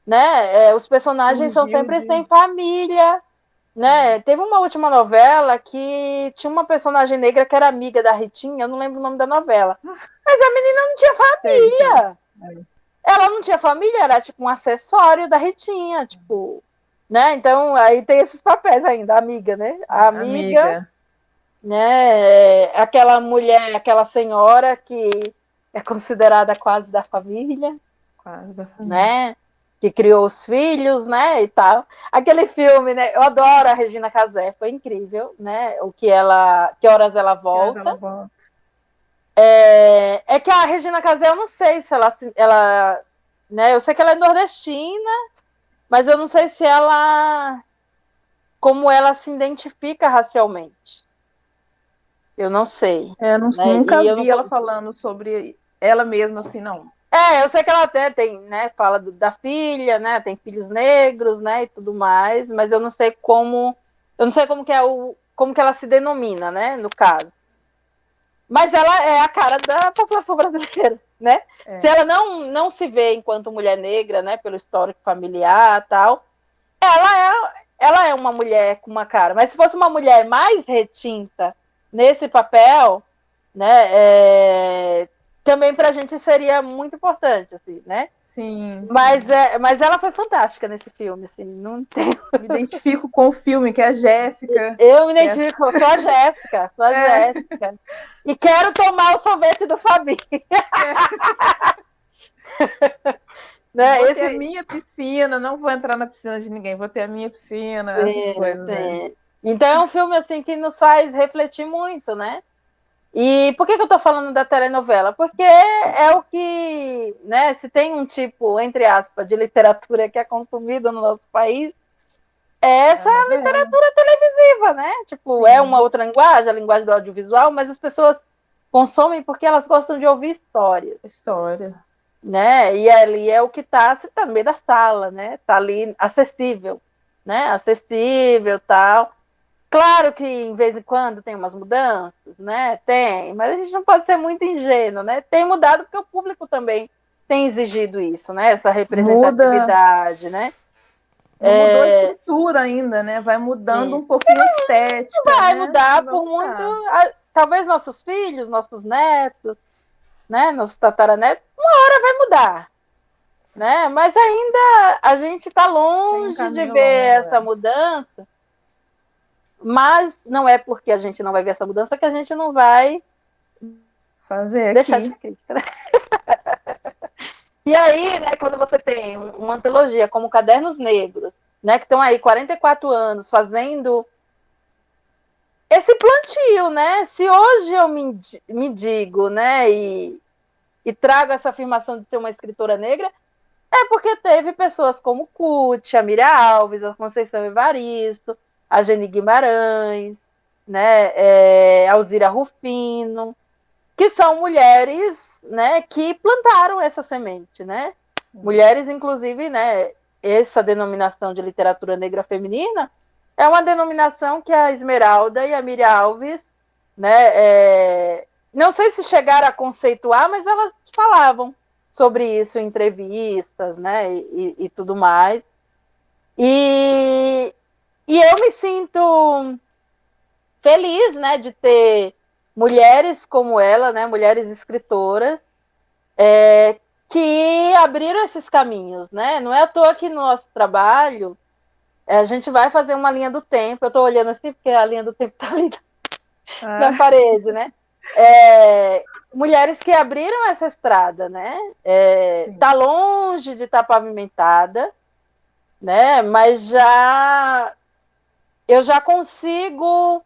Speaker 2: né? Os personagens são
Speaker 1: Surgiu
Speaker 2: sempre sem
Speaker 1: de.
Speaker 2: família, né? Teve uma última novela que tinha uma personagem negra que era amiga da Ritinha, eu não lembro o nome da novela. Mas a menina não tinha
Speaker 1: Sei.
Speaker 2: família. Ela não tinha família, era tipo um acessório da Ritinha, tipo, né? Então aí tem esses papéis ainda, a amiga, né? A amiga,
Speaker 1: Amiga.
Speaker 2: né? Aquela mulher, aquela senhora que é considerada quase da família,
Speaker 1: Quase da família.
Speaker 2: né? Que criou os filhos, né? E tal. Aquele filme, né? Eu adoro a Regina Casé, foi incrível, né? Que horas ela
Speaker 1: Que horas ela
Speaker 2: volta.
Speaker 1: volta?
Speaker 2: É que a Regina Casé, eu não sei se ela, né? Eu sei que ela é nordestina, mas eu não sei se ela, como ela se identifica racialmente. Eu não sei, né?
Speaker 1: Nunca
Speaker 2: E eu
Speaker 1: vi
Speaker 2: não,
Speaker 1: ela falando sobre ela mesma assim, não.
Speaker 2: eu sei que ela até tem, né? Fala da filha, né? Tem filhos negros, né? E tudo mais, mas eu não sei como que é como que ela se denomina, né? No caso. Mas ela é a cara da população brasileira, né? Se ela não se vê enquanto mulher negra, né? Pelo histórico familiar, tal, ela é uma mulher com uma cara. Mas se fosse uma mulher mais retinta nesse papel, né? Também para a gente seria muito importante, assim, né?
Speaker 1: Sim,
Speaker 2: Mas ela foi fantástica nesse filme, assim, não tem.
Speaker 1: me identifico com o filme, que é a Jéssica.
Speaker 2: Eu me
Speaker 1: Que é...
Speaker 2: identifico, sou a Jéssica, sou a
Speaker 1: É,
Speaker 2: Jéssica. E quero tomar o sorvete do Fabi. Né?
Speaker 1: vou ter a minha piscina, não vou entrar na piscina de ninguém, vou ter a minha piscina, essas coisas, né?
Speaker 2: Então é um filme assim que nos faz refletir muito, né? E por que eu estou falando da telenovela? Porque é o que, né, se tem um tipo, entre aspas, de literatura que é consumida no nosso país, é essa literatura televisiva, né? Tipo, é uma outra linguagem, a linguagem do audiovisual, mas as pessoas consomem porque elas gostam de ouvir histórias.
Speaker 1: História.
Speaker 2: Né? E ali é o que está no meio da sala, né? Tá ali acessível, né? Acessível, tal. Claro que em vez em quando tem umas mudanças, né? Tem, mas a gente não pode ser muito ingênuo, né? Tem mudado porque o público também tem exigido isso, né? Essa representatividade, né?
Speaker 1: Não mudou a estrutura ainda, né? Vai mudando um pouquinho a estética.
Speaker 2: Vai
Speaker 1: né?
Speaker 2: mudar por muito. Talvez nossos filhos, nossos netos, né? Nossos tataranetos, uma hora vai mudar. Né? Mas ainda a gente está longe de ver essa mudança. Mas não é porque a gente não vai ver essa mudança que a gente não vai deixar de ser crítica. Né? E aí, né, quando você tem uma antologia como Cadernos Negros, né, que estão aí 44 anos fazendo esse plantio, né? Se hoje eu me digo, né, e trago essa afirmação de ser uma escritora negra, é porque teve pessoas como Cuti, a Miriam Alves, a Conceição Evaristo, a Geni Guimarães, né, Alzira Rufino, que são mulheres, né, que plantaram essa semente, né? Mulheres, inclusive, né, essa denominação de literatura negra feminina é uma denominação que a Esmeralda e a Miriam Alves, né, não sei se chegaram a conceituar, mas elas falavam sobre isso em entrevistas, né, e tudo mais. E eu me sinto feliz, né, de ter mulheres como ela, né, mulheres escritoras, que abriram esses caminhos, né? Não é à toa que no nosso trabalho a gente vai fazer uma linha do tempo. Eu estou olhando assim porque a linha do tempo está ali na parede, né? Mulheres que abriram essa estrada, né? Tá longe de estar pavimentada, né? Mas eu já consigo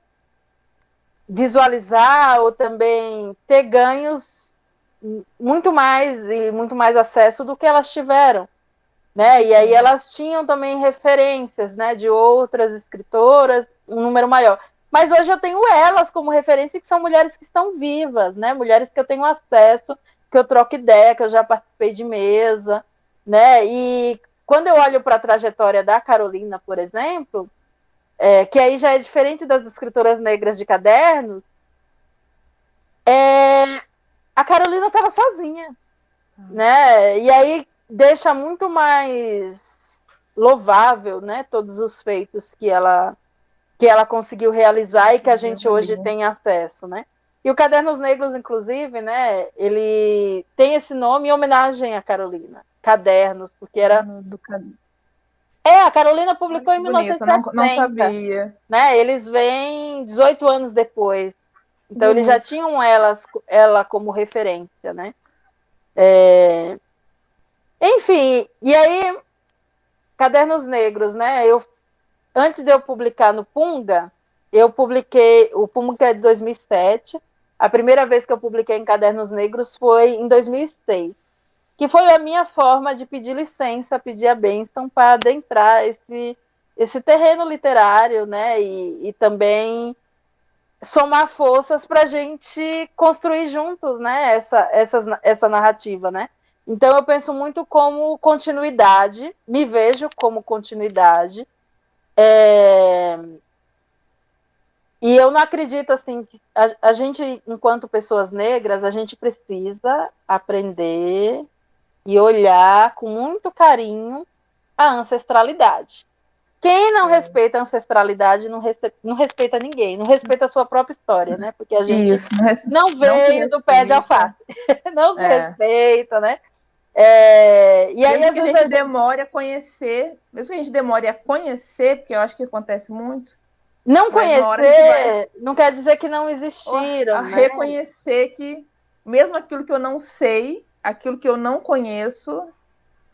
Speaker 2: visualizar ou também ter ganhos muito mais acesso do que elas tiveram, né? E aí elas tinham também referências, né, de outras escritoras, um número maior. Mas hoje eu tenho elas como referência, que são mulheres que estão vivas, né? Mulheres que eu tenho acesso, que eu troco ideia, que eu já participei de mesa, né? E quando eu olho para a trajetória da Carolina, por exemplo, que aí já é diferente das escritoras negras de cadernos, a Carolina estava sozinha, né? E aí deixa muito mais louvável, né? Todos os feitos que ela conseguiu realizar e que a gente hoje tem acesso, né? E o Cadernos Negros, inclusive, né? Ele tem esse nome em homenagem a Carolina, Cadernos, porque era a Carolina publicou em 1960.
Speaker 1: Não sabia.
Speaker 2: Né? Eles vêm 18 anos depois. Então, eles já tinham ela como referência, né? Enfim, e aí, Cadernos Negros, né? Antes de eu publicar no Punga, eu publiquei, o Punga é de 2007, a primeira vez que eu publiquei em Cadernos Negros foi em 2006, que foi a minha forma de pedir licença, pedir a bênção para adentrar esse terreno literário, né? E também somar forças para a gente construir juntos, né, essa narrativa, né? Então eu penso muito como continuidade, me vejo como continuidade, e eu não acredito assim que a gente, enquanto pessoas negras, a gente precisa aprender e olhar com muito carinho a ancestralidade. Quem não respeita a ancestralidade não respeita ninguém, não respeita a sua própria história, né? Porque a gente não veio do pé de alface, não se respeita, né? E aí,
Speaker 1: mesmo que a gente demore a conhecer, mesmo que a gente demore a conhecer, porque eu acho que acontece muito.
Speaker 2: Não conhecer não quer dizer que não existiram.
Speaker 1: A reconhecer que, mesmo aquilo que eu não sei, aquilo que eu não conheço,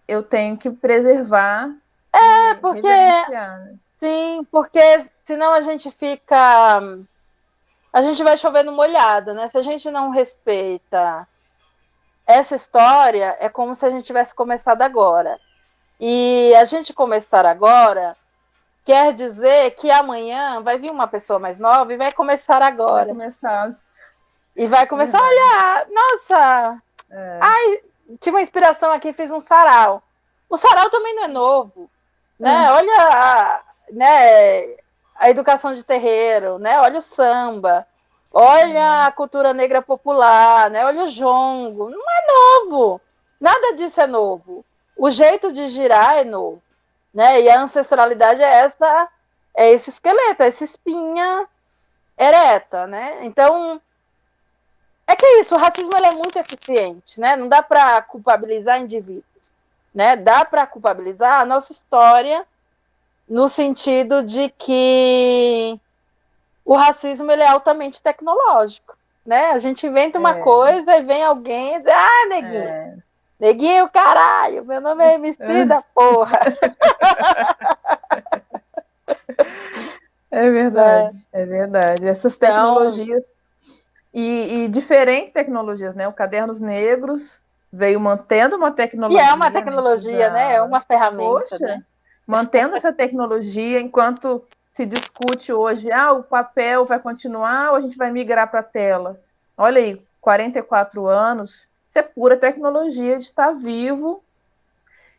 Speaker 1: eu tenho que preservar.
Speaker 2: Porque sim, porque senão a gente fica a gente vai chover no molhado, né? Se a gente não respeita essa história, é como se a gente tivesse começado agora. E a gente começar agora quer dizer que amanhã vai vir uma pessoa mais nova e vai começar agora.
Speaker 1: Vai começar.
Speaker 2: E vai começar, olha, nossa, ai, tive uma inspiração aqui, fiz um sarau. O sarau também não é novo, né? Olha, né, a educação de terreiro, né? Olha o samba, olha a cultura negra popular, né? Olha o jongo, não é novo, nada disso é novo. O jeito de girar é novo, né? E a ancestralidade é essa, é esse esqueleto, é essa espinha ereta, né? Então, é que é isso, o racismo ele é muito eficiente, né? Não dá para culpabilizar indivíduos, né? Dá para culpabilizar a nossa história no sentido de que o racismo ele é altamente tecnológico, né? A gente inventa uma coisa e vem alguém e diz, ah, neguinho, neguinho, caralho, meu nome é MC da porra.
Speaker 1: É verdade, é verdade. Essas tecnologias e diferentes tecnologias, né? O Cadernos Negros veio mantendo uma tecnologia.
Speaker 2: E é uma tecnologia, né? É uma ferramenta,
Speaker 1: Poxa,
Speaker 2: né?
Speaker 1: Mantendo essa tecnologia enquanto se discute hoje, o papel vai continuar ou a gente vai migrar para a tela? Olha aí, 44 anos, isso é pura tecnologia de estar vivo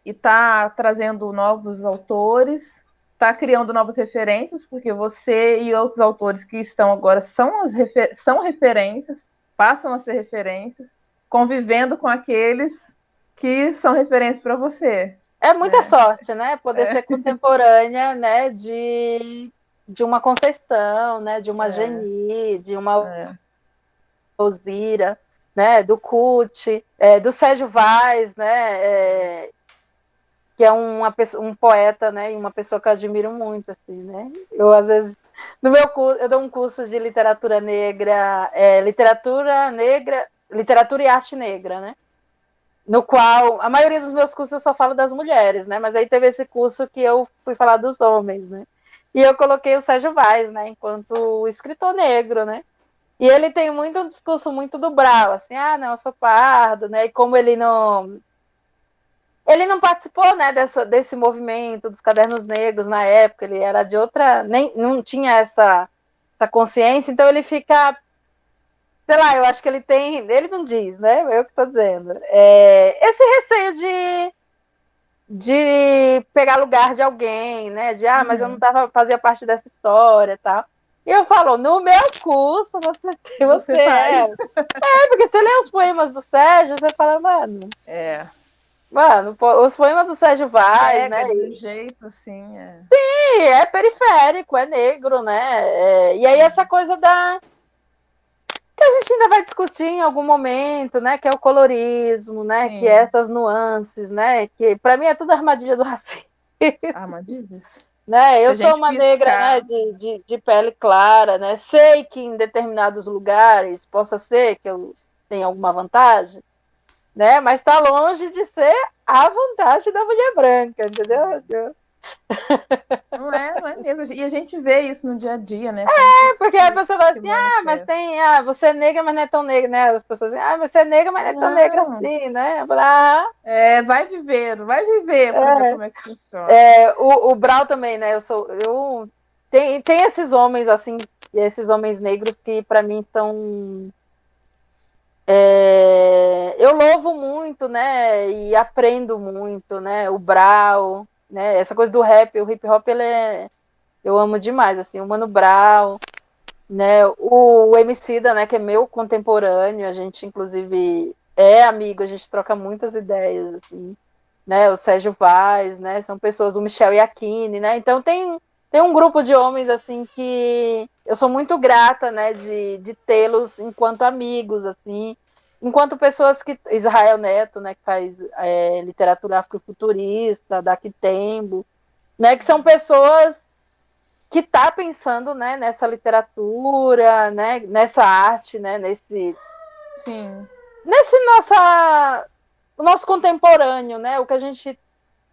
Speaker 1: e estar trazendo novos autores, estar criando novas referências, porque você e outros autores que estão agora são referências, passam a ser referências, convivendo com aqueles que são referências para você.
Speaker 2: É muita sorte, né? Poder ser contemporânea, né? De uma Conceição, né? De uma Geni, de uma Alzira, né? Do Cuti, do Sérgio Vaz, né? Que é um poeta, né? E uma pessoa que eu admiro muito, assim, né? Eu às vezes no meu curso, eu dou um curso de literatura negra, literatura e arte negra, né? No qual a maioria dos meus cursos eu só falo das mulheres, né? Mas aí teve esse curso que eu fui falar dos homens, né? E eu coloquei o Sérgio Vaz, né? Enquanto escritor negro, né? E ele tem muito um discurso muito do Brau, assim, não, eu sou pardo, né? E como ele não participou, né, desse movimento dos cadernos negros na época, ele era de outra, nem não tinha essa consciência, então ele fica, sei lá, eu acho que ele não diz, né, eu que estou dizendo, esse receio de pegar lugar de alguém, né, mas eu não fazia parte dessa história e tal. E eu falo, no meu curso você faz. Porque você lê os poemas do Sérgio, você fala, mano. Mano, os poemas do Sérgio Vaz, né?
Speaker 1: De um jeito assim,
Speaker 2: Sim, é periférico, é negro, né? E aí essa coisa que a gente ainda vai discutir em algum momento, né? Que é o colorismo, né? Sim. Que é essas nuances, né? Que para mim é tudo armadilha do racismo.
Speaker 1: Armadilhas.
Speaker 2: Né? Eu sou uma negra, né? De pele clara, né? Sei que em determinados lugares possa ser que eu tenha alguma vantagem, né? Mas está longe de ser a vantagem da mulher branca, entendeu?
Speaker 1: Não é mesmo. E a gente vê isso no dia a dia, né?
Speaker 2: Porque a pessoa fala assim, mas tem, você é negra, mas não é tão negra, né? As pessoas dizem, você é negra, mas não é tão negra assim, né?
Speaker 1: Vai viver para ver como é que funciona.
Speaker 2: O Brau também, né? Tem esses homens, assim, esses homens negros que para mim são... eu louvo muito, né? E aprendo muito, né? O Brau, né? Essa coisa do rap, o hip hop, eu amo demais, assim, o Mano Brown, né? O Emicida, né? Que é meu contemporâneo, a gente inclusive é amigo, a gente troca muitas ideias, assim, né? O Sérgio Vaz, né? São pessoas, o Michel Iacchini, né? Então tem um grupo de homens assim que eu sou muito grata, né? De tê-los enquanto amigos, assim, enquanto pessoas que Israel Neto, né? Que faz literatura afrofuturista, da Quitembo, né? Que são pessoas que tá pensando, né, nessa literatura, né, nessa arte, né, nesse o nosso contemporâneo, né, o que a gente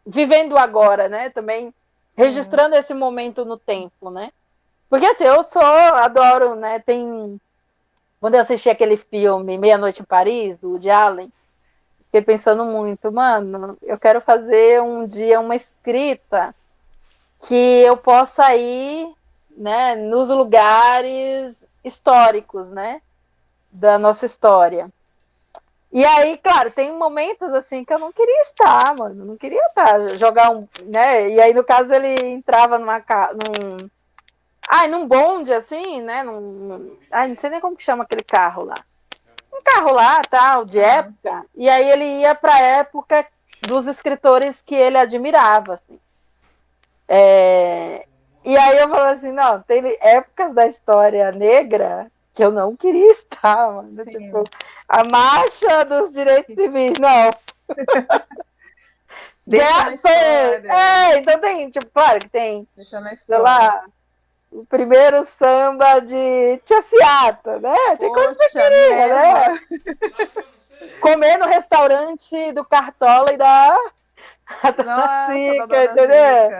Speaker 2: vivendo agora, né, também registrando esse momento no tempo, né. Porque assim, adoro, né? Quando eu assisti aquele filme Meia-Noite em Paris, do Woody Allen, fiquei pensando muito, mano, eu quero fazer um dia uma escrita que eu possa ir, né, nos lugares históricos, né, da nossa história. E aí, claro, tem momentos assim que eu não queria estar, mano, não queria estar, jogar né, e aí no caso ele entrava num bonde assim, né, não sei nem como que chama aquele carro lá. Um carro lá, tal, de época, e aí ele ia para a época dos escritores que ele admirava, assim. E aí eu falo assim, não, tem épocas da história negra que eu não queria estar, mano. Tipo, a marcha dos direitos civis, não.
Speaker 1: Deixa na história.
Speaker 2: Então tem, tipo, claro que tem,
Speaker 1: Deixa na
Speaker 2: sei
Speaker 1: história.
Speaker 2: lá, o primeiro samba de Tia Ciata, né? Tem coisa que você queria, né? Comer no restaurante do Cartola e da Zica, entendeu?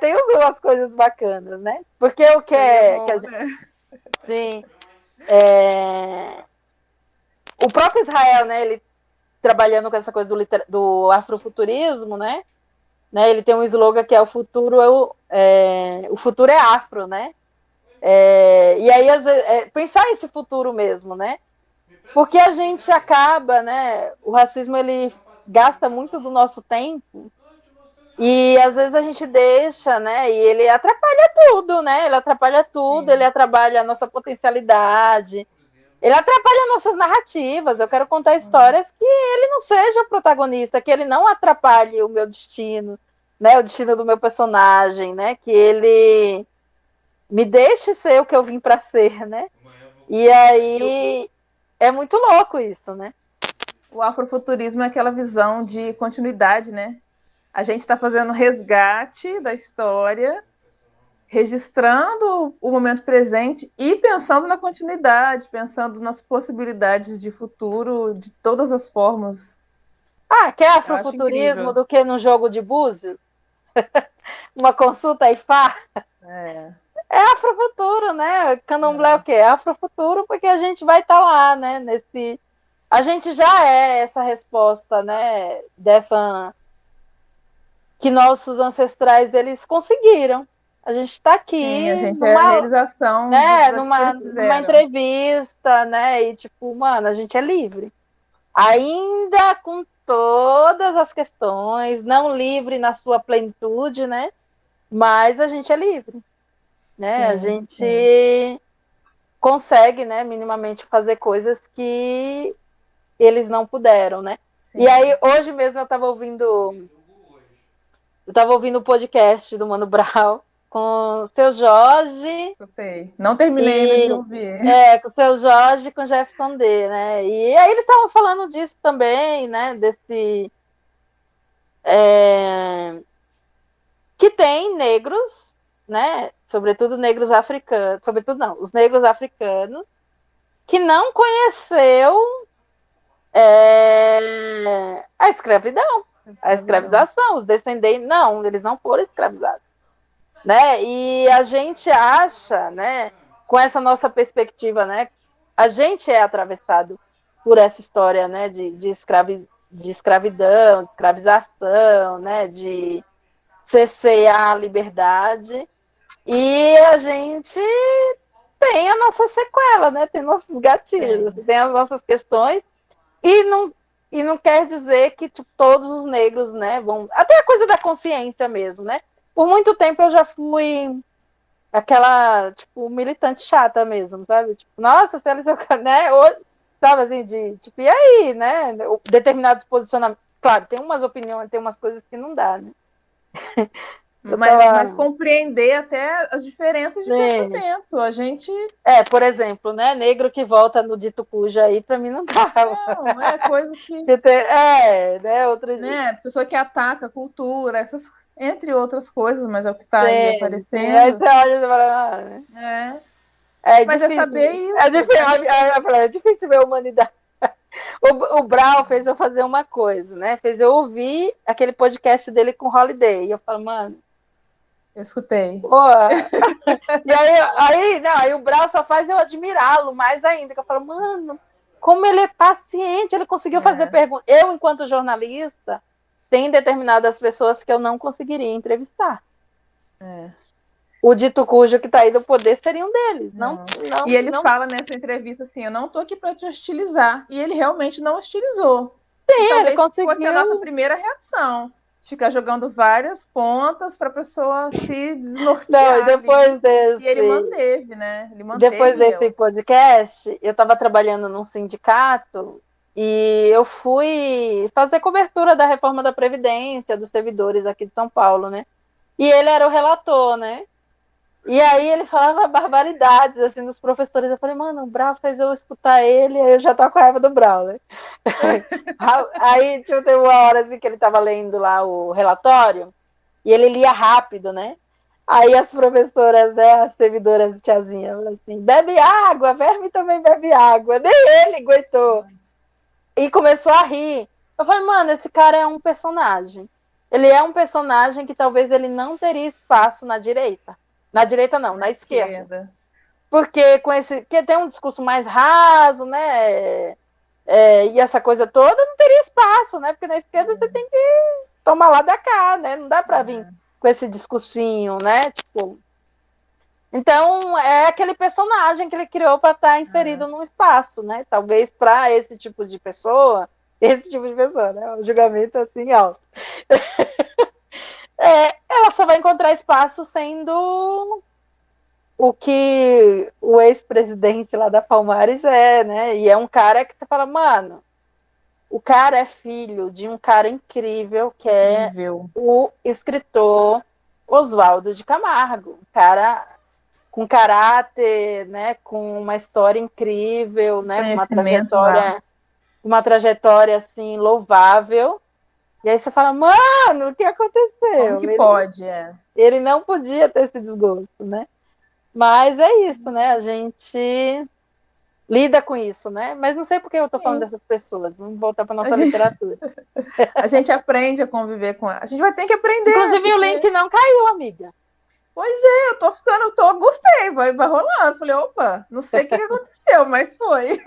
Speaker 2: Tem umas coisas bacanas, né? Porque o que é. Que a gente... Sim. O próprio Israel, né? Ele trabalhando com essa coisa do afrofuturismo, né? Ele tem um slogan que é o futuro é afro, né? E aí, pensar esse futuro mesmo, né? Porque a gente acaba, né? O racismo, ele gasta muito do nosso tempo e às vezes a gente deixa, né? E ele atrapalha tudo, né? Ele atrapalha tudo, Sim. Ele atrapalha a nossa potencialidade, ele atrapalha nossas narrativas. Eu quero contar histórias que ele não seja o protagonista, que ele não atrapalhe o meu destino, né? O destino do meu personagem, né? Que ele me deixe ser o que eu vim para ser, né? E aí é muito louco isso, né?
Speaker 1: O afrofuturismo é aquela visão de continuidade, né? A gente está fazendo resgate da história, registrando o momento presente e pensando na continuidade, pensando nas possibilidades de futuro de todas as formas.
Speaker 2: Quer afrofuturismo do que no jogo de búzios? Uma consulta IFA? É afrofuturo, né? Candomblé é o quê? É afrofuturo porque a gente vai estar lá, né? A gente já é essa resposta, né? Dessa que nossos ancestrais eles conseguiram. A gente está aqui.
Speaker 1: Sim, a gente é a realização,
Speaker 2: né? Numa entrevista, né? E tipo, mano, a gente é livre. Ainda com todas as questões, não livre na sua plenitude, né? Mas a gente é livre, né? Sim, a gente consegue, né, minimamente fazer coisas que eles não puderam, né? Sim. E aí, hoje mesmo eu estava ouvindo o podcast do Mano Brown com o seu Jorge.
Speaker 1: Não terminei ainda de ouvir.
Speaker 2: Com o seu Jorge e com o Jefferson D, né? E aí eles estavam falando disso também, né? Que tem negros, né? Sobretudo negros africanos, os negros africanos, que não conheceu a escravidão, a escravização, os descendentes, não, eles não foram escravizados, né? E a gente acha, né? Com essa nossa perspectiva, né? A gente é atravessado por essa história, né? De escravidão, de escravização, né? De cessear a liberdade, e a gente tem a nossa sequela, né? Tem nossos gatilhos, tem as nossas questões, e não quer dizer que tipo, todos os negros, né, vão... Até a coisa da consciência mesmo, né? Por muito tempo eu já fui aquela, tipo, militante chata mesmo, sabe? Tipo, nossa, se eles... né? Ou, sabe, assim, de, tipo, e aí, né? Determinados posicionamentos. Claro, tem umas opiniões, tem umas coisas que não dá, né?
Speaker 1: Mas compreender até as diferenças de pensamento. A gente.
Speaker 2: Por exemplo, né? Negro que volta no dito cuja aí, para mim não dá.
Speaker 1: Não, coisas que.
Speaker 2: Né? Outra...
Speaker 1: né? Pessoa que ataca a cultura, entre outras coisas, mas é o que está aí aparecendo.
Speaker 2: Aí você olha e fala,
Speaker 1: mas
Speaker 2: difícil,
Speaker 1: é saber isso.
Speaker 2: É difícil ver a humanidade. O Brau fez eu fazer uma coisa, né? Fez eu ouvir aquele podcast dele com Holiday. E eu falo, mano,
Speaker 1: Eu escutei.
Speaker 2: Pô, e aí o Brau só faz eu admirá-lo mais ainda, que eu falo, mano, como ele é paciente, ele conseguiu fazer
Speaker 1: É,
Speaker 2: perguntas. Eu, enquanto jornalista, tem determinadas pessoas que eu não conseguiria entrevistar.
Speaker 1: é.
Speaker 2: O dito cujo que está aí do poder seria um deles. Não,
Speaker 1: Não. E
Speaker 2: não,
Speaker 1: ele
Speaker 2: não.
Speaker 1: fala nessa entrevista assim: eu não tô aqui para te hostilizar. E ele realmente não hostilizou. E
Speaker 2: Sim, ele
Speaker 1: talvez fosse a nossa
Speaker 2: conseguiu.
Speaker 1: primeira reação. Ficar jogando várias pontas para a pessoa se
Speaker 2: Não, e
Speaker 1: desnortear ali. E ele manteve, né? Ele
Speaker 2: depois
Speaker 1: manteve
Speaker 2: desse
Speaker 1: eu.
Speaker 2: podcast, eu estava trabalhando num sindicato e eu fui fazer cobertura da reforma da Previdência, dos servidores aqui de São Paulo, né? E ele era o relator, né? E aí ele falava barbaridades, assim, dos professores. Eu falei, mano, o Brau fez eu escutar ele, aí eu já tô com a raiva do Brau, né? Aí, tipo, teve uma hora, assim, que ele tava lendo lá o relatório, e ele lia rápido, né? Aí as professoras, né, as servidoras tiazinhas, falaram assim, bebe água, verme também bebe água. Nem ele aguentou. E começou a rir. Eu falei, mano, esse cara é um personagem. Ele é um personagem que talvez ele não teria espaço na direita. Na direita não,
Speaker 1: Na
Speaker 2: na esquerda.
Speaker 1: esquerda.
Speaker 2: Porque com esse. Que tem um discurso mais raso, né? E essa coisa toda não teria espaço, né? Porque na esquerda você tem que tomar lá da cá, né? Não dá para vir
Speaker 1: É,
Speaker 2: com esse discursinho, né? Tipo. Então, é aquele personagem que ele criou para estar
Speaker 1: é,
Speaker 2: inserido num espaço, né? Talvez para esse tipo de pessoa, né? O julgamento assim alto. Ela só vai encontrar espaço sendo o que o ex-presidente lá da Palmares é, né? E é um cara que você fala, mano, o cara é filho de um cara incrível que é
Speaker 1: incrível.
Speaker 2: o escritor Oswaldo de Camargo, um cara com caráter, né, com uma história incrível, né,
Speaker 1: Conhecimento vasto.
Speaker 2: uma trajetória assim louvável. E aí você fala, mano, o que
Speaker 1: Como
Speaker 2: aconteceu?
Speaker 1: que
Speaker 2: Ele,
Speaker 1: pode? É.
Speaker 2: ele não podia ter esse desgosto, né? Mas é isso, né? A gente lida com isso, né? Mas não sei por que eu estou falando
Speaker 1: Sim.
Speaker 2: dessas pessoas. Vamos voltar para
Speaker 1: A
Speaker 2: nossa
Speaker 1: gente,
Speaker 2: literatura.
Speaker 1: a gente aprende a conviver com ela. A gente vai ter que aprender,
Speaker 2: Inclusive o link
Speaker 1: porque.
Speaker 2: não caiu, amiga.
Speaker 1: Pois é, eu tô ficando, gostei, vai rolando. Falei, opa, não sei o que aconteceu, mas foi.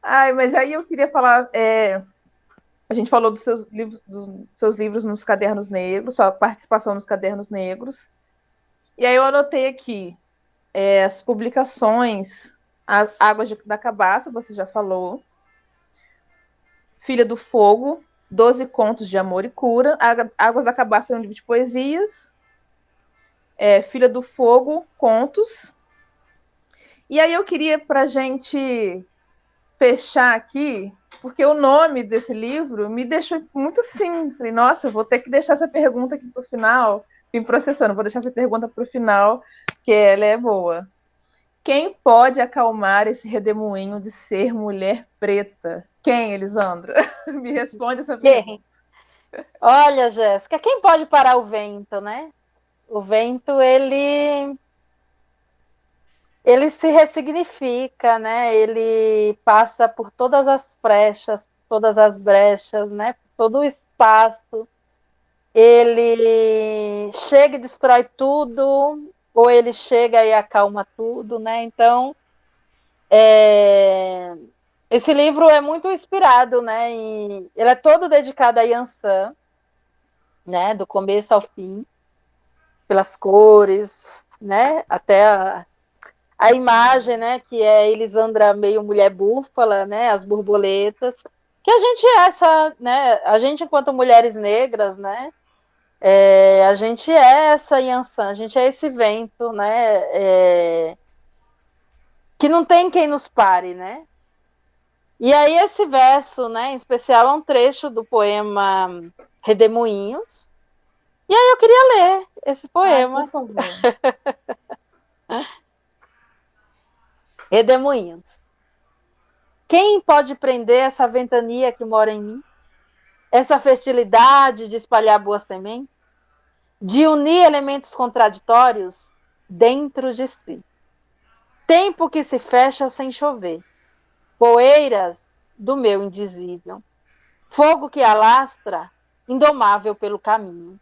Speaker 1: Ai, mas aí eu queria falar, a gente falou dos seus livros nos Cadernos Negros, sua participação nos Cadernos Negros. E aí eu anotei aqui as publicações, as Águas da Cabaça, você já falou, Filha do Fogo, 12 Contos de Amor e Cura, Águas da Cabaça é um livro de poesias, Filha do Fogo, contos. E aí eu queria pra gente fechar aqui, porque o nome desse livro me deixou muito assim. Falei, nossa, eu vou ter que deixar essa pergunta aqui pro final. Vim processando, vou deixar essa pergunta pro final, que ela é boa. Quem pode acalmar esse redemoinho de ser mulher preta? Quem, Elisandra? Me responde essa pergunta.
Speaker 2: Quem? Olha, Jéssica, quem pode parar o vento, né? O vento, ele se ressignifica, né? Ele passa por todas as brechas, né? Todo o espaço. Ele chega e destrói tudo, ou ele chega e acalma tudo, né? Então, esse livro é muito inspirado, né? E ele é todo dedicado a Yansan, né? Do começo ao fim, pelas cores, né? Até a imagem, né, que é Elisandra meio mulher búfala, né, as borboletas, que a gente é essa, né, a gente enquanto mulheres negras, né, a gente é essa Yansan, a gente é esse vento, né, que não tem quem nos pare, né. E aí esse verso, né, em especial é um trecho do poema Redemoinhos, e aí eu queria ler esse
Speaker 1: Ai, por
Speaker 2: poema,
Speaker 1: favor.
Speaker 2: Redemoinhos. Quem pode prender essa ventania que mora em mim? Essa fertilidade de espalhar boa semente, de unir elementos contraditórios dentro de si. Tempo que se fecha sem chover, poeiras do meu indizível, fogo que alastra, indomável pelo caminho.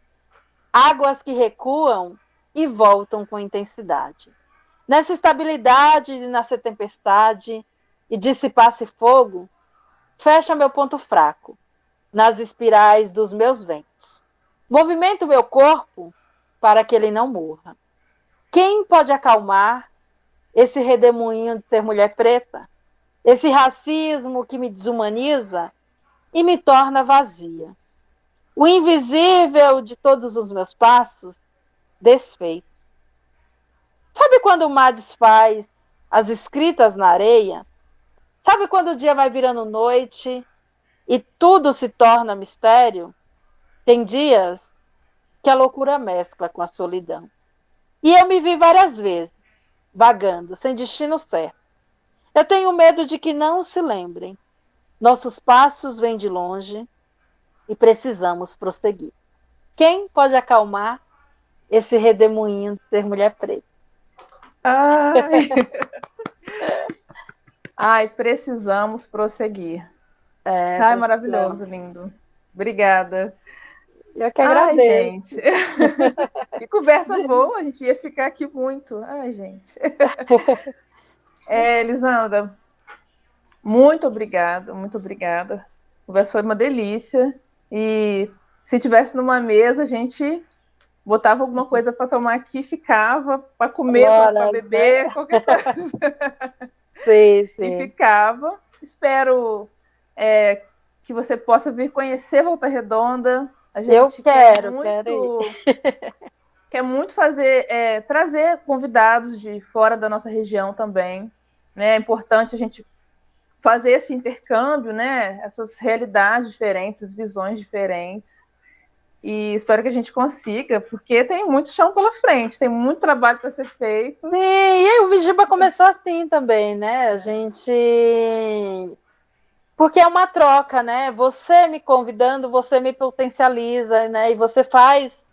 Speaker 2: águas que recuam e voltam com intensidade. Nessa estabilidade de nascer tempestade e dissipar-se fogo, fecha meu ponto fraco, nas espirais dos meus ventos. Movimento meu corpo para que ele não morra. Quem pode acalmar esse redemoinho de ser mulher preta? Esse racismo que me desumaniza e me torna vazia. O invisível de todos os meus passos desfeitos. Sabe quando o mar desfaz as escritas na areia? Sabe quando o dia vai virando noite e tudo se torna mistério? Tem dias que a loucura mescla com a solidão. E eu me vi várias vezes, vagando, sem destino certo. Eu tenho medo de que não se lembrem. Nossos passos vêm de longe e precisamos prosseguir. Quem pode acalmar esse redemoinho de ser mulher preta?
Speaker 1: Ai, ai, precisamos prosseguir. Ai, maravilhoso, lindo. Obrigada.
Speaker 2: Eu que
Speaker 1: Ai,
Speaker 2: agradeço.
Speaker 1: gente. Que conversa boa, a gente ia ficar aqui muito. Ai, gente. Lisandra, muito obrigada, muito obrigada. A conversa foi uma delícia. E se tivesse numa mesa, a gente botava alguma coisa para tomar aqui, ficava para comer, para beber, né? Qualquer coisa.
Speaker 2: Sim, sim.
Speaker 1: E ficava. Espero que você possa vir conhecer Volta Redonda. A gente
Speaker 2: eu quero ir.
Speaker 1: Quer muito trazer convidados de fora da nossa região também. Né? É importante a gente fazer esse intercâmbio, né? Essas realidades diferentes, essas visões diferentes. E espero que a gente consiga, porque tem muito chão pela frente, tem muito trabalho para ser feito.
Speaker 2: Sim, e aí o Vigiba começou assim também, né? A gente. Porque é uma troca, né? Você me convidando, você me potencializa, né? E você faz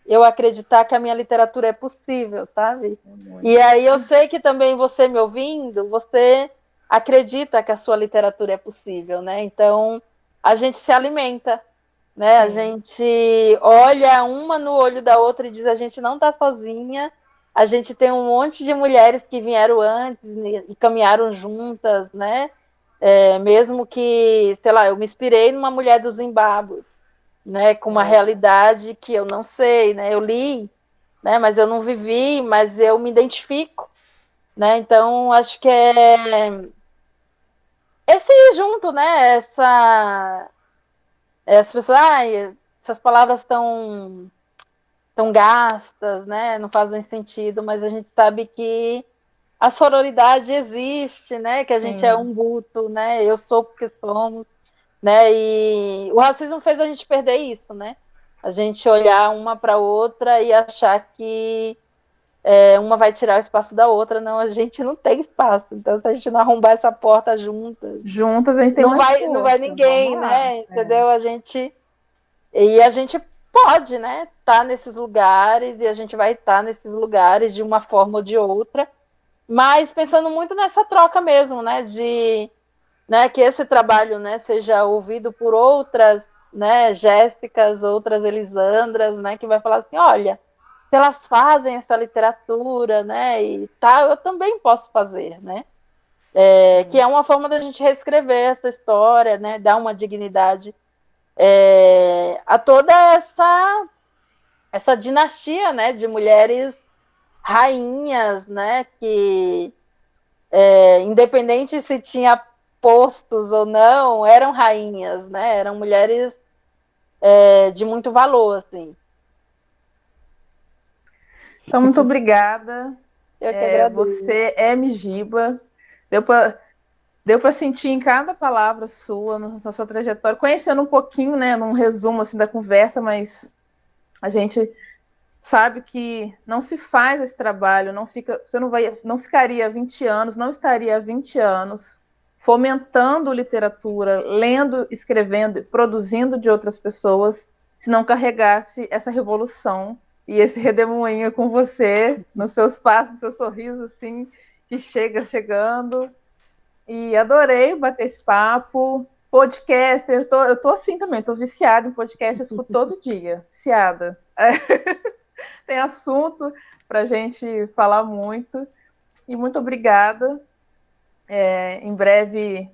Speaker 2: eu acreditar que a minha literatura é possível, sabe? E aí eu sei que também você me ouvindo, você acredita que a sua literatura é possível, né? Então a gente se alimenta, né? Sim. A gente olha uma no olho da outra e diz a gente não está sozinha. A gente tem um monte de mulheres que vieram antes e caminharam juntas, né? Mesmo que, sei lá, eu me inspirei numa mulher do Zimbábue, né, com uma realidade que eu não sei, né, eu li, né, mas eu não vivi, mas eu me identifico, né, então acho que é esse junto, né, as pessoas, essas palavras estão tão gastas, né, não fazem sentido, mas a gente sabe que a sororidade existe, né, que a gente é um guto, né, eu sou porque somos, né, e o racismo fez a gente perder isso, né, a gente olhar uma para outra e achar que uma vai tirar o espaço da outra. Não, a gente não tem espaço. Então, se a gente não arrombar essa porta juntas,
Speaker 1: a gente tem mais força.
Speaker 2: Não vai ninguém, né? Entendeu? A gente pode, né? Tá nesses lugares e a gente vai estar nesses lugares de uma forma ou de outra, mas pensando muito nessa troca mesmo, né? De né, que esse trabalho, né, seja ouvido por outras, né, Jéssicas, outras Elisandras, né, que vai falar assim, olha, se elas fazem essa literatura, né, e tal, eu também posso fazer, né, que é uma forma da gente reescrever essa história, né, dar uma dignidade a toda essa dinastia, né, de mulheres rainhas, né, que independente se tinha postos ou não, eram rainhas, né? Eram mulheres de muito valor, assim.
Speaker 1: Então, muito obrigada.
Speaker 2: Eu que agradeço.
Speaker 1: Você é Migiba. Deu para sentir em cada palavra sua, na sua trajetória, conhecendo um pouquinho, né, num resumo assim da conversa, mas a gente sabe que não se faz esse trabalho, você não ficaria 20 anos, não estaria há 20 anos fomentando literatura, lendo, escrevendo, produzindo de outras pessoas, se não carregasse essa revolução e esse redemoinho com você, nos seus passos, no seu sorriso, assim, que chegando. E adorei bater esse papo. Podcast, eu tô assim também, tô viciada em podcast, eu escuto todo dia, viciada. Tem assunto para a gente falar muito. E muito obrigada. Em breve,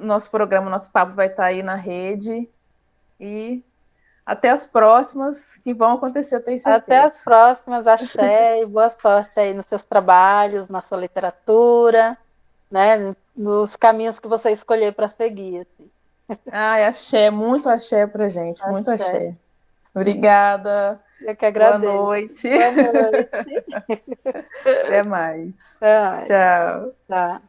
Speaker 1: nosso programa, nosso papo vai estar aí na rede. E até as próximas, que vão acontecer, eu tenho
Speaker 2: Até
Speaker 1: certeza.
Speaker 2: as próximas, axé, e boa sorte aí nos seus trabalhos, na sua literatura, né, nos caminhos que você escolher para seguir. Assim.
Speaker 1: Ai, axé, muito axé pra gente, muito
Speaker 2: Axé.
Speaker 1: axé. Obrigada,
Speaker 2: Eu que
Speaker 1: boa
Speaker 2: agradeço.
Speaker 1: noite,
Speaker 2: Boa noite.
Speaker 1: até mais.
Speaker 2: Até mais.
Speaker 1: Tchau.
Speaker 2: Tá.